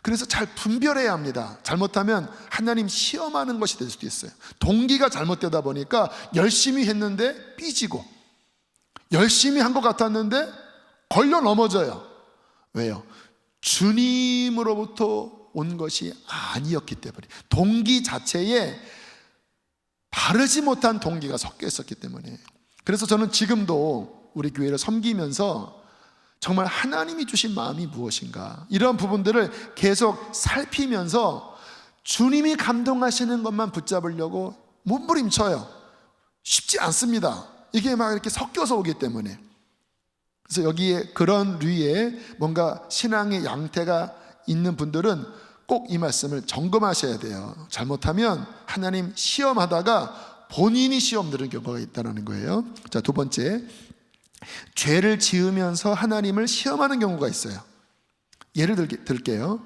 그래서 잘 분별해야 합니다. 잘못하면 하나님 시험하는 것이 될 수도 있어요. 동기가 잘못되다 보니까 열심히 했는데 삐지고, 열심히 한 것 같았는데 걸려 넘어져요. 왜요? 주님으로부터 온 것이 아니었기 때문에, 동기 자체에 바르지 못한 동기가 섞여 있었기 때문에. 그래서 저는 지금도 우리 교회를 섬기면서 정말 하나님이 주신 마음이 무엇인가, 이런 부분들을 계속 살피면서 주님이 감동하시는 것만 붙잡으려고 몸부림쳐요. 쉽지 않습니다. 이게 막 이렇게 섞여서 오기 때문에. 그래서 여기에 그런 류의 뭔가 신앙의 양태가 있는 분들은 꼭 이 말씀을 점검하셔야 돼요. 잘못하면 하나님 시험하다가 본인이 시험 들은 경우가 있다는 거예요. 자, 두 번째, 죄를 지으면서 하나님을 시험하는 경우가 있어요. 예를 들게요.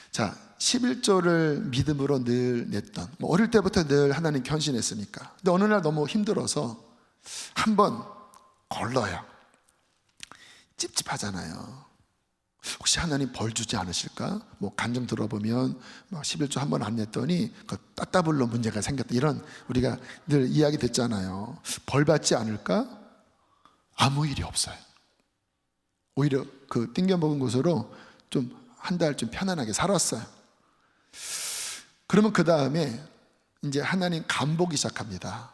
자, 11조를 믿음으로 늘 냈던, 어릴 때부터 늘 하나님 헌신했으니까. 근데 어느 날 너무 힘들어서 한번 걸러요. 찝찝하잖아요. 혹시 하나님 벌 주지 않으실까? 간증 들어보면 11조 한 번 안 냈더니 따따블로 문제가 생겼다, 이런 우리가 늘 이야기 듣잖아요. 벌 받지 않을까? 아무 일이 없어요. 오히려 그 띵겨 먹은 것으로 좀 한 달 좀 편안하게 살았어요. 그러면 그 다음에 이제 하나님 간보기 시작합니다.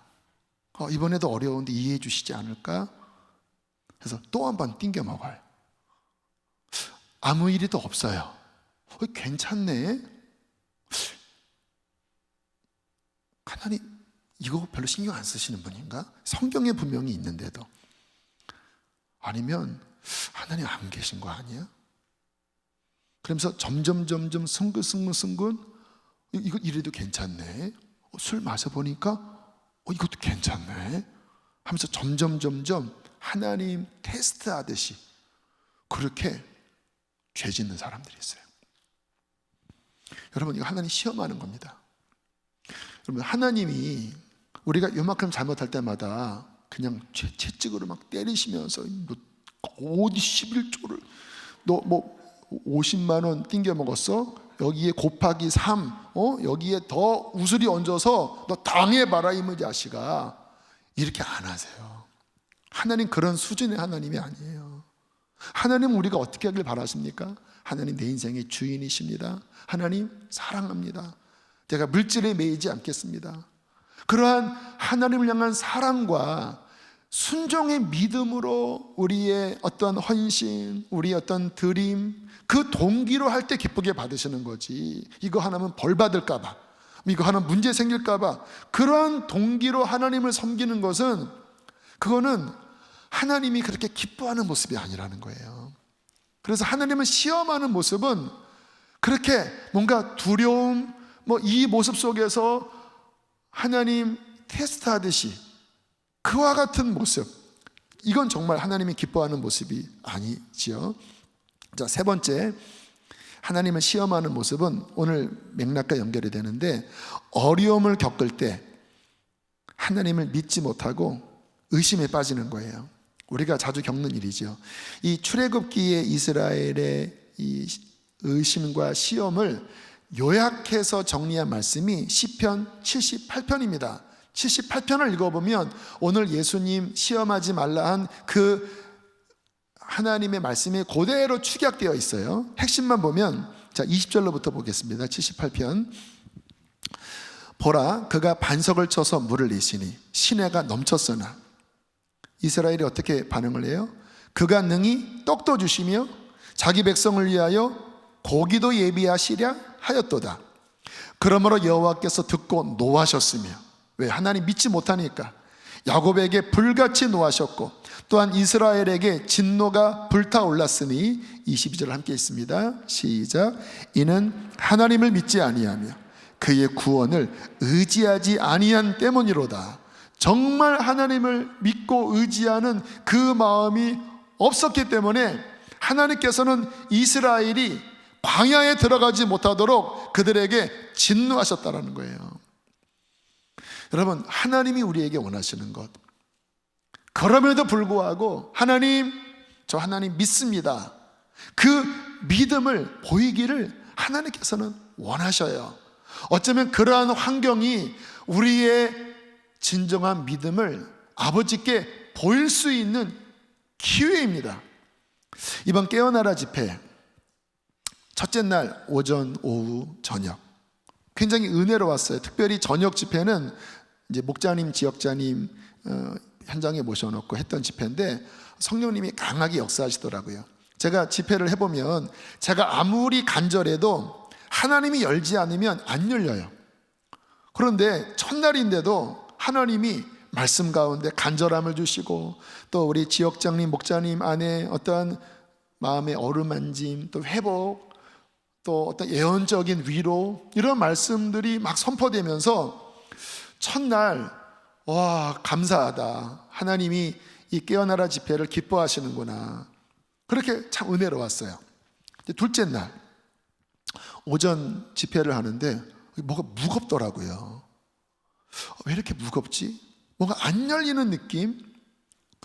이번에도 어려운데 이해해 주시지 않을까? 그래서 또 한 번 띵겨 먹어요. 아무 일이 또 없어요. 괜찮네. 하나님 이거 별로 신경 안 쓰시는 분인가? 성경에 분명히 있는데도. 아니면 하나님 안 계신 거 아니야? 그러면서 점점 승근 이거 이래도 괜찮네. 술 마셔보니까 이것도 괜찮네 하면서 점점 하나님 테스트하듯이 그렇게 죄 짓는 사람들이 있어요. 여러분, 이거 하나님 시험하는 겁니다. 여러분, 하나님이 우리가 요만큼 잘못할 때마다 그냥 채찍으로 막 때리시면서 어디 11조를 너 50만 원 띵겨 먹었어? 여기에 곱하기 3 여기에 더 우슬이 얹어서 너 당해봐라 이 자식아, 이렇게 안 하세요. 하나님 그런 수준의 하나님이 아니에요. 하나님 우리가 어떻게 하길 바라십니까? 하나님 내 인생의 주인이십니다. 하나님 사랑합니다. 제가 물질에 매이지 않겠습니다. 그러한 하나님을 향한 사랑과 순종의 믿음으로 우리의 어떤 헌신, 우리의 어떤 드림, 그 동기로 할 때 기쁘게 받으시는 거지, 이거 하나면 벌 받을까봐, 이거 하나 문제 생길까봐 그러한 동기로 하나님을 섬기는 것은, 그거는 하나님이 그렇게 기뻐하는 모습이 아니라는 거예요. 그래서 하나님을 시험하는 모습은 그렇게 뭔가 두려움, 이 모습 속에서 하나님 테스트하듯이 그와 같은 모습, 이건 정말 하나님이 기뻐하는 모습이 아니지요. 자, 세 번째, 하나님을 시험하는 모습은 오늘 맥락과 연결이 되는데, 어려움을 겪을 때 하나님을 믿지 못하고 의심에 빠지는 거예요. 우리가 자주 겪는 일이죠. 이 출애굽기의 이스라엘의 이 의심과 시험을 요약해서 정리한 말씀이 시편 78편입니다. 78편을 읽어보면 오늘 예수님 시험하지 말라 한 그 하나님의 말씀이 그대로 축약되어 있어요. 핵심만 보면, 자, 20절로부터 보겠습니다. 78편. 보라, 그가 반석을 쳐서 물을 내시니 시내가 넘쳤으나. 이스라엘이 어떻게 반응을 해요? 그가 능히 떡도 주시며 자기 백성을 위하여 고기도 예비하시랴 하였도다. 그러므로 여호와께서 듣고 노하셨으며, 왜? 하나님 믿지 못하니까. 야곱에게 불같이 노하셨고 또한 이스라엘에게 진노가 불타올랐으니. 22절 함께 있습니다. 시작. 이는 하나님을 믿지 아니하며 그의 구원을 의지하지 아니한 때문이로다. 정말 하나님을 믿고 의지하는 그 마음이 없었기 때문에 하나님께서는 이스라엘이 광야에 들어가지 못하도록 그들에게 진노하셨다는 거예요. 여러분, 하나님이 우리에게 원하시는 것, 그럼에도 불구하고 하나님, 저 하나님 믿습니다, 그 믿음을 보이기를 하나님께서는 원하셔요. 어쩌면 그러한 환경이 우리의 진정한 믿음을 아버지께 보일 수 있는 기회입니다. 이번 깨어나라 집회 첫째 날 오전, 오후, 저녁 굉장히 은혜로웠어요. 특별히 저녁 집회는 이제 목자님, 지역자님 현장에 모셔놓고 했던 집회인데 성령님이 강하게 역사하시더라고요. 제가 집회를 해보면 제가 아무리 간절해도 하나님이 열지 않으면 안 열려요. 그런데 첫날인데도 하나님이 말씀 가운데 간절함을 주시고 또 우리 지역장님, 목자님 안에 어떠한 마음의 어루만짐, 또 회복, 또 어떤 예언적인 위로, 이런 말씀들이 막 선포되면서 첫날 와, 감사하다, 하나님이 이 깨어나라 집회를 기뻐하시는구나, 그렇게 참 은혜로웠어요. 둘째 날 오전 집회를 하는데 뭐가 무겁더라고요. 왜 이렇게 무겁지? 뭔가 안 열리는 느낌?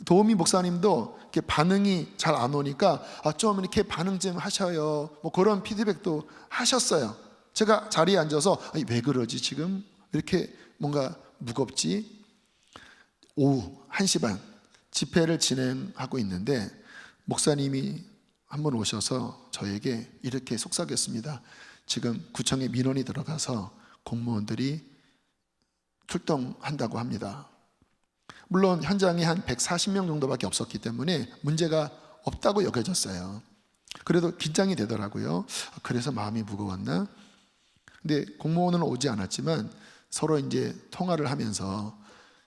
도우미 목사님도 이렇게 반응이 잘 안 오니까 좀 이렇게 반응 좀 하셔요, 뭐 그런 피드백도 하셨어요. 제가 자리에 앉아서 왜 그러지 지금? 이렇게 뭔가 무겁지? 오후 1시 반 집회를 진행하고 있는데 목사님이 한 번 오셔서 저에게 이렇게 속삭였습니다. 지금 구청에 민원이 들어가서 공무원들이 출동한다고 합니다. 물론 현장에 한 140명 정도밖에 없었기 때문에 문제가 없다고 여겨졌어요. 그래도 긴장이 되더라고요. 그래서 마음이 무거웠나? 근데 공무원은 오지 않았지만 서로 이제 통화를 하면서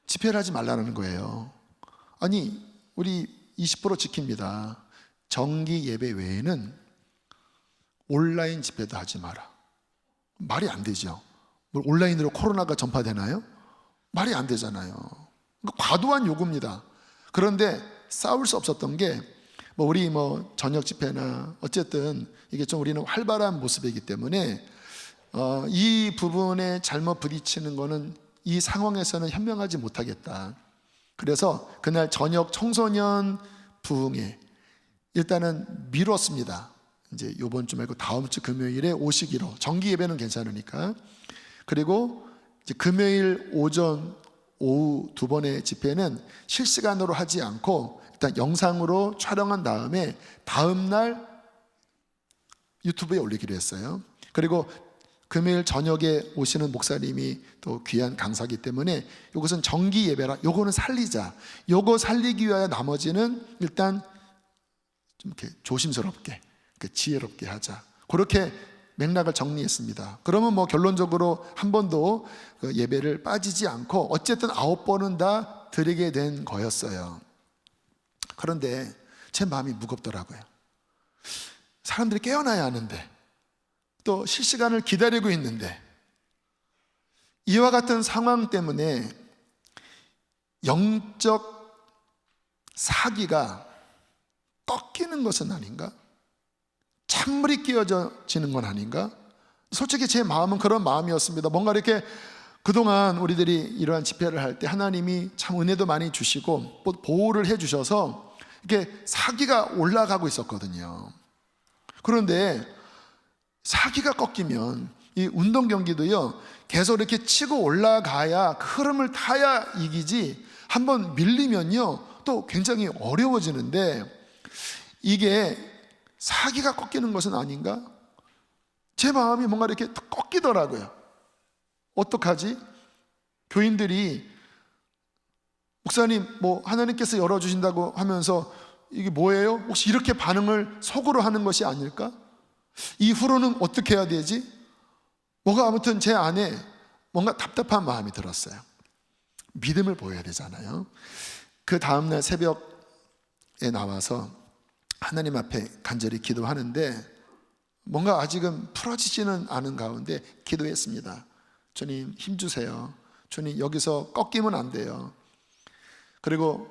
집회를 하지 말라는 거예요. 아니, 우리 20% 지킵니다. 정기 예배 외에는 온라인 집회도 하지 마라. 말이 안 되죠. 뭘 온라인으로 코로나가 전파되나요? 말이 안 되잖아요. 과도한 요구입니다. 그런데 싸울 수 없었던 게 우리 저녁 집회나 어쨌든 이게 좀 우리는 활발한 모습이기 때문에 이 부분에 잘못 부딪히는 거는 이 상황에서는 현명하지 못하겠다. 그래서 그날 저녁 청소년 부흥회 일단은 미뤘습니다. 이제 요번 주 말고 다음 주 금요일에 오시기로. 정기 예배는 괜찮으니까. 그리고 이제 금요일 오전, 오후 두 번의 집회는 실시간으로 하지 않고 일단 영상으로 촬영한 다음에 다음 날 유튜브에 올리기로 했어요. 그리고 금요일 저녁에 오시는 목사님이 또 귀한 강사기 때문에 이것은 정기 예배라, 요거는 살리자. 요거 살리기 위하여 나머지는 일단 좀 이렇게 조심스럽게, 지혜롭게 하자. 그렇게 맥락을 정리했습니다. 그러면 결론적으로 한 번도 예배를 빠지지 않고 어쨌든 9번은 다 드리게 된 거였어요. 그런데 제 마음이 무겁더라고요. 사람들이 깨어나야 하는데, 또 실시간을 기다리고 있는데, 이와 같은 상황 때문에 영적 사기가 꺾이는 것은 아닌가? 찬물이 끼어지는 건 아닌가? 솔직히 제 마음은 그런 마음이었습니다. 뭔가 이렇게 그동안 우리들이 이러한 집회를 할 때 하나님이 참 은혜도 많이 주시고 보호를 해주셔서 이렇게 사기가 올라가고 있었거든요. 그런데 사기가 꺾이면 이 운동 경기도요, 계속 이렇게 치고 올라가야 그 흐름을 타야 이기지, 한번 밀리면요 또 굉장히 어려워지는데, 이게 사기가 꺾이는 것은 아닌가? 제 마음이 뭔가 이렇게 꺾이더라고요. 어떡하지? 교인들이 목사님 하나님께서 열어주신다고 하면서 이게 뭐예요? 혹시 이렇게 반응을 속으로 하는 것이 아닐까? 이후로는 어떻게 해야 되지? 뭐가 아무튼 제 안에 뭔가 답답한 마음이 들었어요. 믿음을 보여야 되잖아요. 그 다음날 새벽에 나와서 하나님 앞에 간절히 기도하는데 뭔가 아직은 풀어지지는 않은 가운데 기도했습니다. 주님 힘주세요. 주님 여기서 꺾이면 안 돼요. 그리고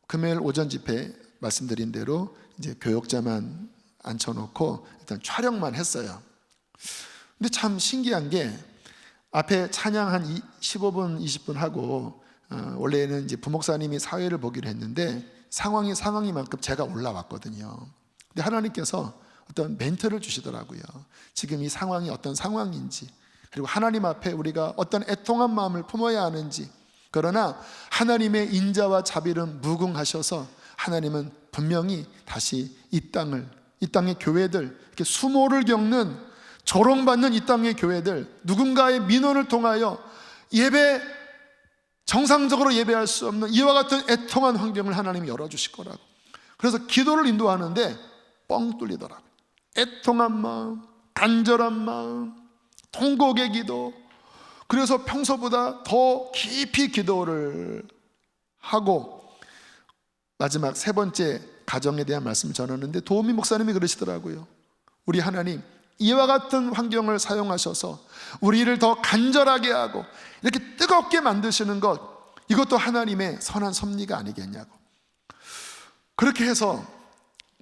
금요일 오전 집회 말씀드린 대로 이제 교역자만 앉혀놓고 일단 촬영만 했어요. 근데 참 신기한 게 앞에 찬양 한 15분, 20분 하고 원래는 이제 부목사님이 사회를 보기로 했는데 상황이만큼 제가 올라왔거든요. 근데 하나님께서 어떤 멘트를 주시더라고요. 지금 이 상황이 어떤 상황인지, 그리고 하나님 앞에 우리가 어떤 애통한 마음을 품어야 하는지, 그러나 하나님의 인자와 자비는 무궁하셔서 하나님은 분명히 다시 이 땅의 교회들, 이렇게 수모를 겪는, 조롱받는 이 땅의 교회들, 누군가의 민원을 통하여 정상적으로 예배할 수 없는 이와 같은 애통한 환경을 하나님이 열어주실 거라고. 그래서 기도를 인도하는데 뻥 뚫리더라고요. 애통한 마음, 간절한 마음, 통곡의 기도. 그래서 평소보다 더 깊이 기도를 하고 마지막 세 번째 가정에 대한 말씀을 전하는데, 도우미 목사님이 그러시더라고요. 우리 하나님, 이와 같은 환경을 사용하셔서 우리를 더 간절하게 하고 이렇게 뜨겁게 만드시는 것, 이것도 하나님의 선한 섭리가 아니겠냐고. 그렇게 해서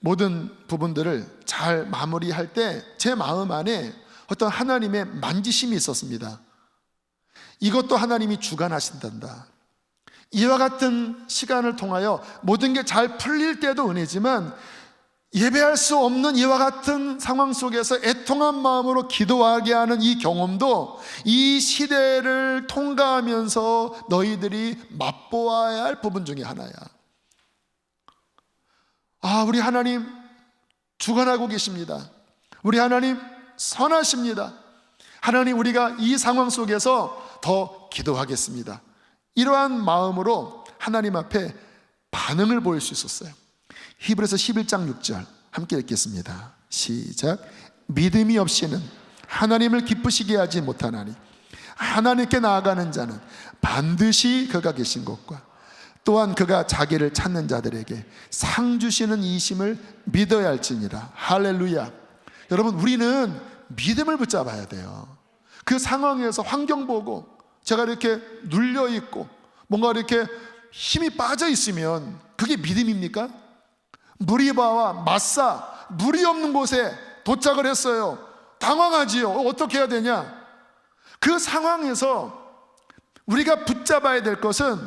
모든 부분들을 잘 마무리할 때 제 마음 안에 어떤 하나님의 만지심이 있었습니다. 이것도 하나님이 주관하신단다. 이와 같은 시간을 통하여 모든 게 잘 풀릴 때도 은혜지만, 예배할 수 없는 이와 같은 상황 속에서 애통한 마음으로 기도하게 하는 이 경험도 이 시대를 통과하면서 너희들이 맛보아야 할 부분 중에 하나야. 우리 하나님 주관하고 계십니다. 우리 하나님 선하십니다. 하나님, 우리가 이 상황 속에서 더 기도하겠습니다. 이러한 마음으로 하나님 앞에 반응을 보일 수 있었어요. 히브리서 11장 6절 함께 읽겠습니다. 시작. 믿음이 없이는 하나님을 기쁘시게 하지 못하나니 하나님께 나아가는 자는 반드시 그가 계신 곳과 또한 그가 자기를 찾는 자들에게 상 주시는 이심을 믿어야 할지니라. 할렐루야. 여러분, 우리는 믿음을 붙잡아야 돼요. 그 상황에서 환경 보고 제가 이렇게 눌려있고 뭔가 이렇게 힘이 빠져 있으면 그게 믿음입니까? 무리바와 마사, 물이 없는 곳에 도착을 했어요. 당황하지요. 어떻게 해야 되냐? 그 상황에서 우리가 붙잡아야 될 것은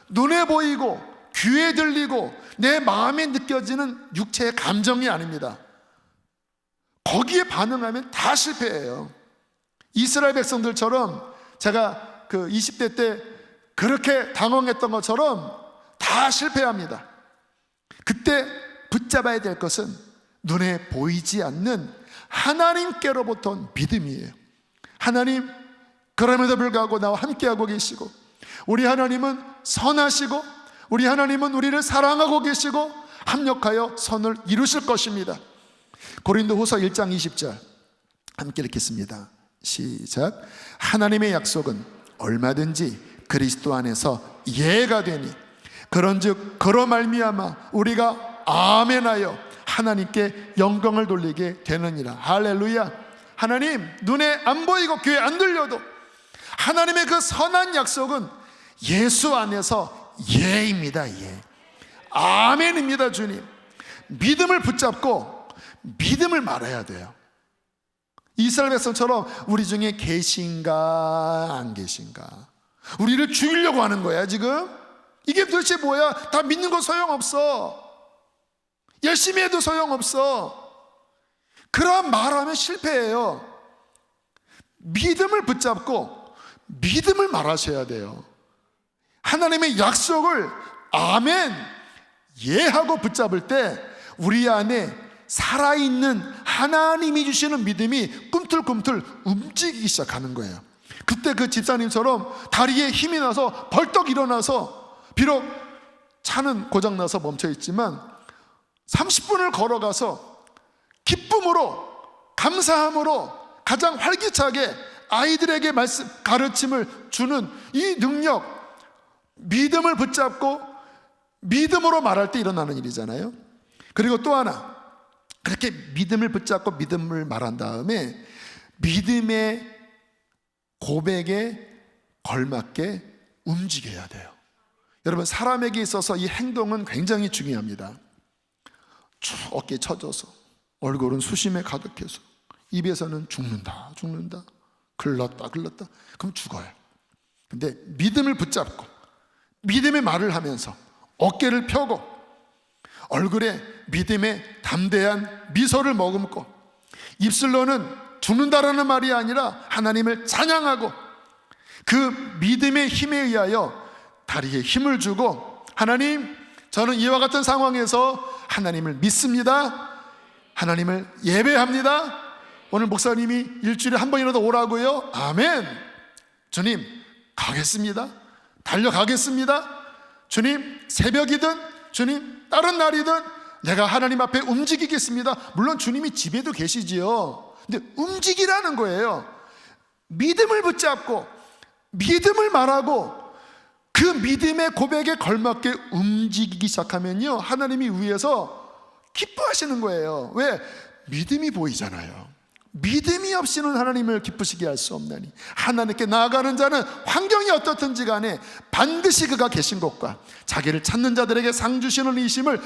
눈에 보이고 귀에 들리고 내 마음에 느껴지는 육체의 감정이 아닙니다. 거기에 반응하면 다 실패해요. 이스라엘 백성들처럼 제가 그 20대 때 그렇게 당황했던 것처럼 다 실패합니다. 그때 붙잡아야 될 것은 눈에 보이지 않는 하나님께로부터 믿음이에요. 하나님, 그럼에도 불구하고 나와 함께하고 계시고, 우리 하나님은 선하시고, 우리 하나님은 우리를 사랑하고 계시고 합력하여 선을 이루실 것입니다. 고린도후서 1장 20절 함께 읽겠습니다. 시작. 하나님의 약속은 얼마든지 그리스도 안에서 예가 되니 그런즉 그로 말미암아 우리가 아멘하여 하나님께 영광을 돌리게 되느니라. 할렐루야. 하나님, 눈에 안 보이고 귀에 안 들려도 하나님의 그 선한 약속은 예수 안에서 예입니다. 예. 아멘입니다. 주님, 믿음을 붙잡고 믿음을 말해야 돼요. 이스라엘 백성처럼 우리 중에 계신가 안 계신가, 우리를 죽이려고 하는 거야 지금. 이게 도대체 뭐야? 다 믿는 거 소용없어. 열심히 해도 소용없어. 그런 말하면 실패해요. 믿음을 붙잡고 믿음을 말하셔야 돼요. 하나님의 약속을 아멘, 예하고 붙잡을 때 우리 안에 살아있는 하나님이 주시는 믿음이 꿈틀꿈틀 움직이기 시작하는 거예요. 그때 그 집사님처럼 다리에 힘이 나서 벌떡 일어나서, 비록 차는 고장나서 멈춰있지만 30분을 걸어가서 기쁨으로, 감사함으로 가장 활기차게 아이들에게 가르침을 주는 이 능력, 믿음을 붙잡고 믿음으로 말할 때 일어나는 일이잖아요. 그리고 또 하나, 그렇게 믿음을 붙잡고 믿음을 말한 다음에 믿음의 고백에 걸맞게 움직여야 돼요. 여러분, 사람에게 있어서 이 행동은 굉장히 중요합니다. 쭉 어깨에 쳐져서 얼굴은 수심에 가득해서 입에서는 죽는다 글렀다 그럼 죽어요. 근데 믿음을 붙잡고 믿음의 말을 하면서 어깨를 펴고 얼굴에 믿음의 담대한 미소를 머금고 입술로는 죽는다라는 말이 아니라 하나님을 찬양하고 그 믿음의 힘에 의하여 다리에 힘을 주고, 하나님, 저는 이와 같은 상황에서 하나님을 믿습니다, 하나님을 예배합니다, 오늘 목사님이 일주일에 한 번이라도 오라고요? 아멘. 주님, 가겠습니다. 달려가겠습니다. 주님, 새벽이든 주님 다른 날이든 내가 하나님 앞에 움직이겠습니다. 물론 주님이 집에도 계시지요. 근데 움직이라는 거예요. 믿음을 붙잡고 믿음을 말하고 그 믿음의 고백에 걸맞게 움직이기 시작하면요, 하나님이 위에서 기뻐하시는 거예요. 왜? 믿음이 보이잖아요. 믿음이 없이는 하나님을 기쁘시게 할 수 없나니 하나님께 나아가는 자는 환경이 어떻든지 간에 반드시 그가 계신 곳과 자기를 찾는 자들에게 상 주시는 이심을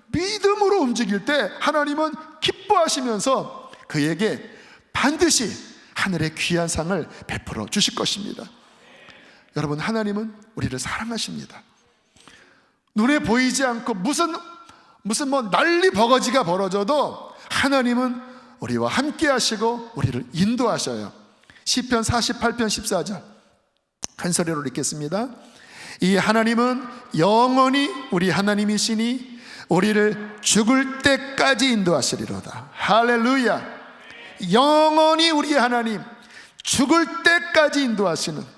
믿음으로 움직일 때 하나님은 기뻐하시면서 그에게 반드시 하늘의 귀한 상을 베풀어 주실 것입니다. 여러분, 하나님은 우리를 사랑하십니다. 눈에 보이지 않고 무슨 난리 버거지가 벌어져도 하나님은 우리와 함께 하시고 우리를 인도하셔요. 시편 48편 14절 한 소리로 읽겠습니다. 이 하나님은 영원히 우리 하나님이시니 우리를 죽을 때까지 인도하시리로다. 할렐루야. 영원히 우리의 하나님, 죽을 때까지 인도하시는,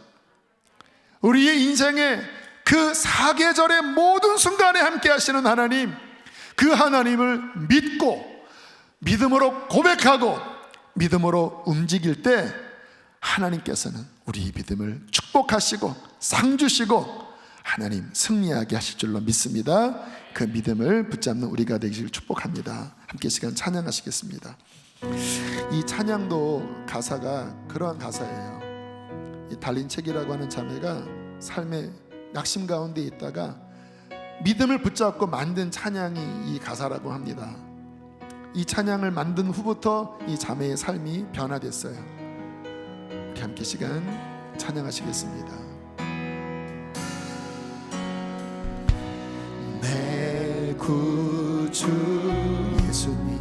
우리의 인생의 그 사계절의 모든 순간에 함께 하시는 하나님, 그 하나님을 믿고 믿음으로 고백하고 믿음으로 움직일 때 하나님께서는 우리 믿음을 축복하시고 상 주시고 하나님 승리하게 하실 줄로 믿습니다. 그 믿음을 붙잡는 우리가 되기를 축복합니다. 함께 시간 찬양하시겠습니다. 이 찬양도 가사가 그러한 가사예요. 이 달린책이라고 하는 자매가 삶의 낙심 가운데 있다가 믿음을 붙잡고 만든 찬양이 이 가사라고 합니다. 이 찬양을 만든 후부터 이 자매의 삶이 변화됐어요. 우리 함께 시간 찬양하시겠습니다. 내 구주 예수님,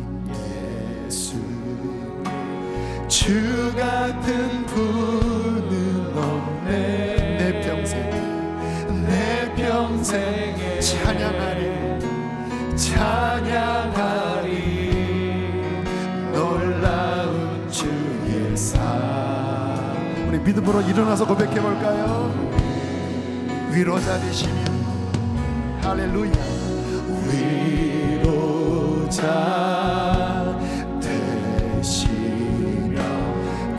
주 같은 분은 없네. 내 평생에 찬양하리 놀라운 주의 사. 우리 믿음으로 일어나서 고백해 볼까요? 위로자 되시며, 할렐루야, 위로자 되시며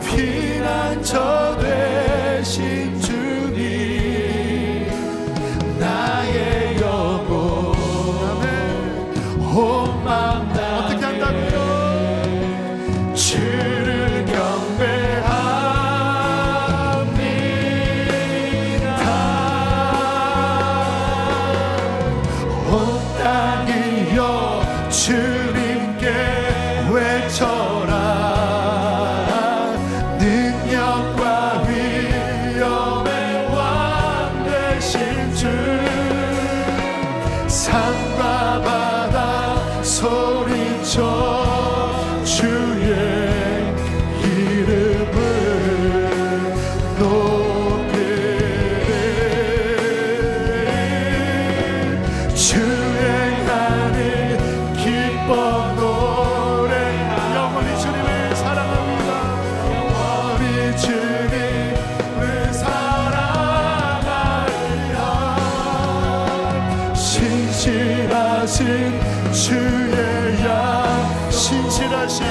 피난처 되신 주님, 나의 영혼 온 마음 어떻게 한다고요? 주를 경배합니다. 온 땅이여 주님께 외쳐라. 능력과 위엄의 왕 되신 주, 산과 바다 소리쳐 주의 이름을 높이리. 주행하니 기뻐 노래. 영원히 주님을 사랑합니다. 영원히 주님을 사랑하리라. 신실하신 주의 양, 신실하신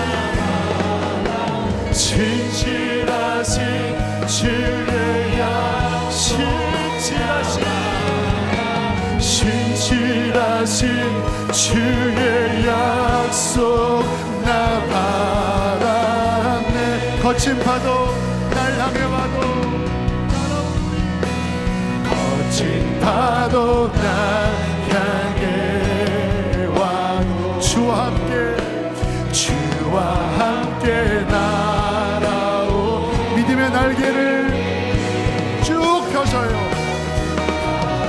주의 양, 신실하신 주의 약속 나 바랐네. 거친 파도 날 향해 와도 거친 파도 파도 날 향해 와도 주와 함께 날아오. 믿음의 날개를 쭉 펴셔요.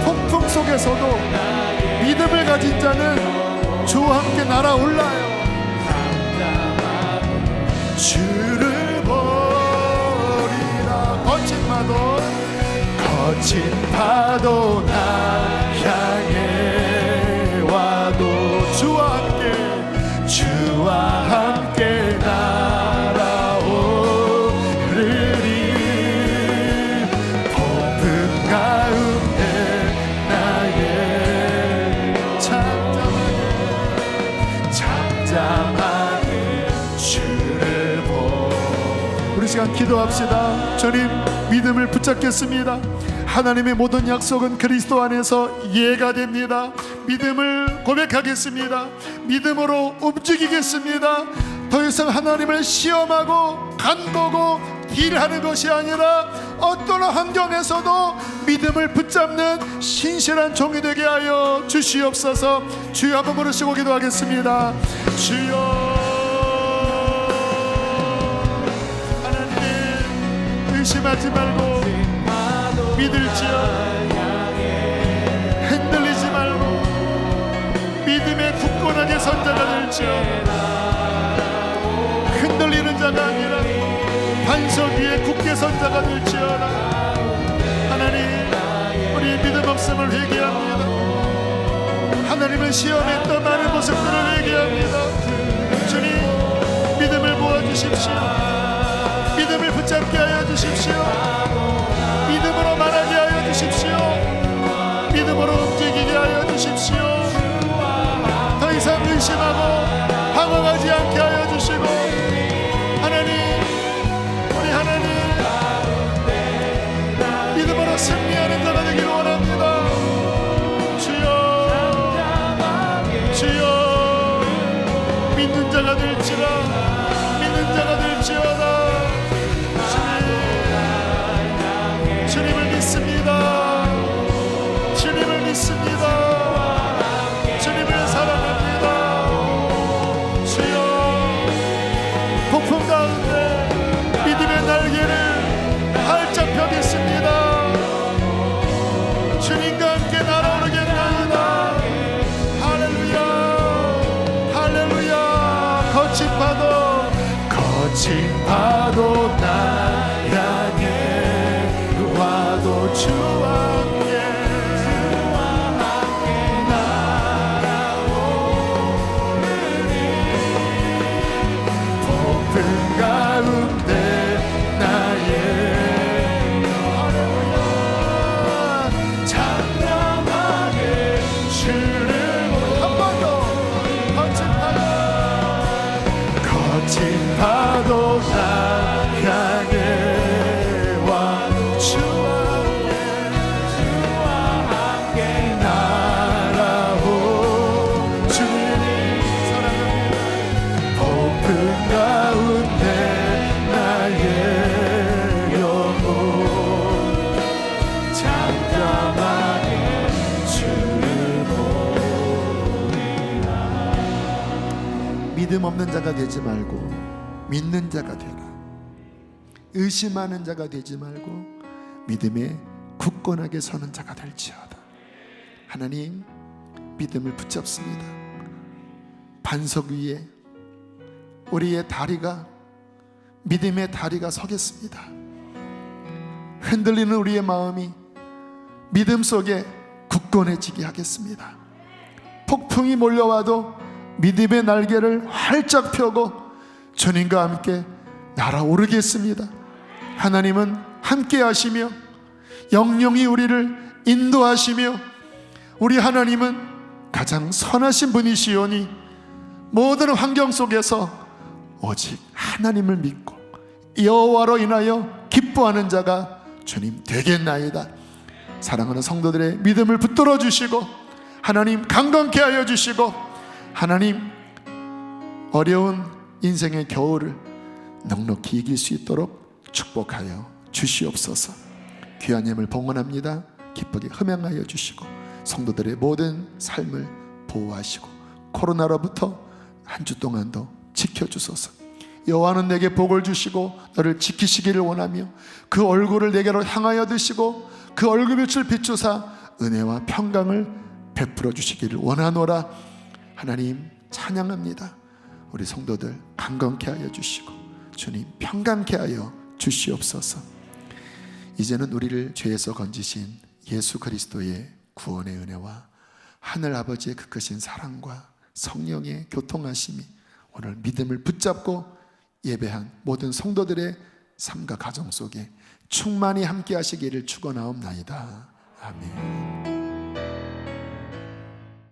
폭풍 속에서도 믿음을 가진 자는 주와 함께 날아올라요. 주를 보리라. 거친 파도 날 향해 와도 주와 함께 날아오르리. 폭풍 가운데 나의 잠잠하게 주를 보. 우리 시간 기도합시다. 주님, 믿음을 붙잡겠습니다. 하나님의 모든 약속은 그리스도 안에서 예가 됩니다. 믿음을 고백하겠습니다. 믿음으로 움직이겠습니다. 더 이상 하나님을 시험하고 간보고 딜하는 것이 아니라 어떤 환경에서도 믿음을 붙잡는 신실한 종이 되게 하여 주시옵소서. 주여 한번 부르시고 기도하겠습니다. 주여, 하나님 의심하지 말고 믿을지어다. 흔들리지 말고 믿음에 굳건하게 선 자가 될지어다. 흔들리는 자가 아니라 반석 위에 굳게 선 자가 될지어다. 하나님, 우리 믿음 없음을 회개합니다. 하나님을 시험했던 많은 모습들을 회개합니다. 주님, 믿음을 모아주십시오. 믿음을 붙잡게 하여 주십시오. 믿음으로 말하게 하여 주십시오. 믿음으로 움직이게 하여 주십시오. 더 이상 의심하고 방황하지 않게 하여 주시고, 하나님, 우리 하나님 믿음으로 승리하는 자가 되기를 원합니다. 주여, 믿는 자가 될지라. 믿는 자가 될지어다. 주님을 믿습니다. 주님을 믿습니다. 주님을 사랑합니다. 주여, 폭풍 가운데 믿음의 날개를 활짝 펴겠습니다. 주님과 함께 날아오르겠나이다. 할렐루야, 할렐루야. 거친 파도 날 향해 와도 주와 함께 날아오르리. 폭풍 가운데 나의 장담하게 주를. 한 번 더. 거친 파도 날 향해 믿음 없는 자가 되지 말고 믿는 자가 되라. 의심하는 자가 되지 말고 믿음에 굳건하게 서는 자가 될지어다. 하나님, 믿음을 붙잡습니다. 반석 위에 우리의 다리가, 믿음의 다리가 서겠습니다. 흔들리는 우리의 마음이 믿음 속에 굳건해지게 하겠습니다. 폭풍이 몰려와도 믿음의 날개를 활짝 펴고 주님과 함께 날아오르겠습니다. 하나님은 함께 하시며 영영이 우리를 인도하시며 우리 하나님은 가장 선하신 분이시오니 모든 환경 속에서 오직 하나님을 믿고 여호와로 인하여 기뻐하는 자가 주님 되겠나이다. 사랑하는 성도들의 믿음을 붙들어 주시고 하나님 강건케 하여 주시고 하나님 어려운 인생의 겨울을 넉넉히 이길 수 있도록 축복하여 주시옵소서. 귀한 예물 봉헌합니다. 기쁘게 흠양하여 주시고 성도들의 모든 삶을 보호하시고 코로나로부터 한 주 동안도 지켜주소서. 여호와는 내게 복을 주시고 너를 지키시기를 원하며 그 얼굴을 내게로 향하여 드시고 그 얼굴빛을 비추사 은혜와 평강을 베풀어 주시기를 원하노라. 하나님 찬양합니다. 우리 성도들 강건케 하여 주시고 주님 평강케 하여 주시옵소서. 이제는 우리를 죄에서 건지신 예수 그리스도의 구원의 은혜와 하늘 아버지의 그 크신 사랑과 성령의 교통하심이 오늘 믿음을 붙잡고 예배한 모든 성도들의 삶과 가정 속에 충만히 함께 하시기를 축원하옵나이다. 아멘.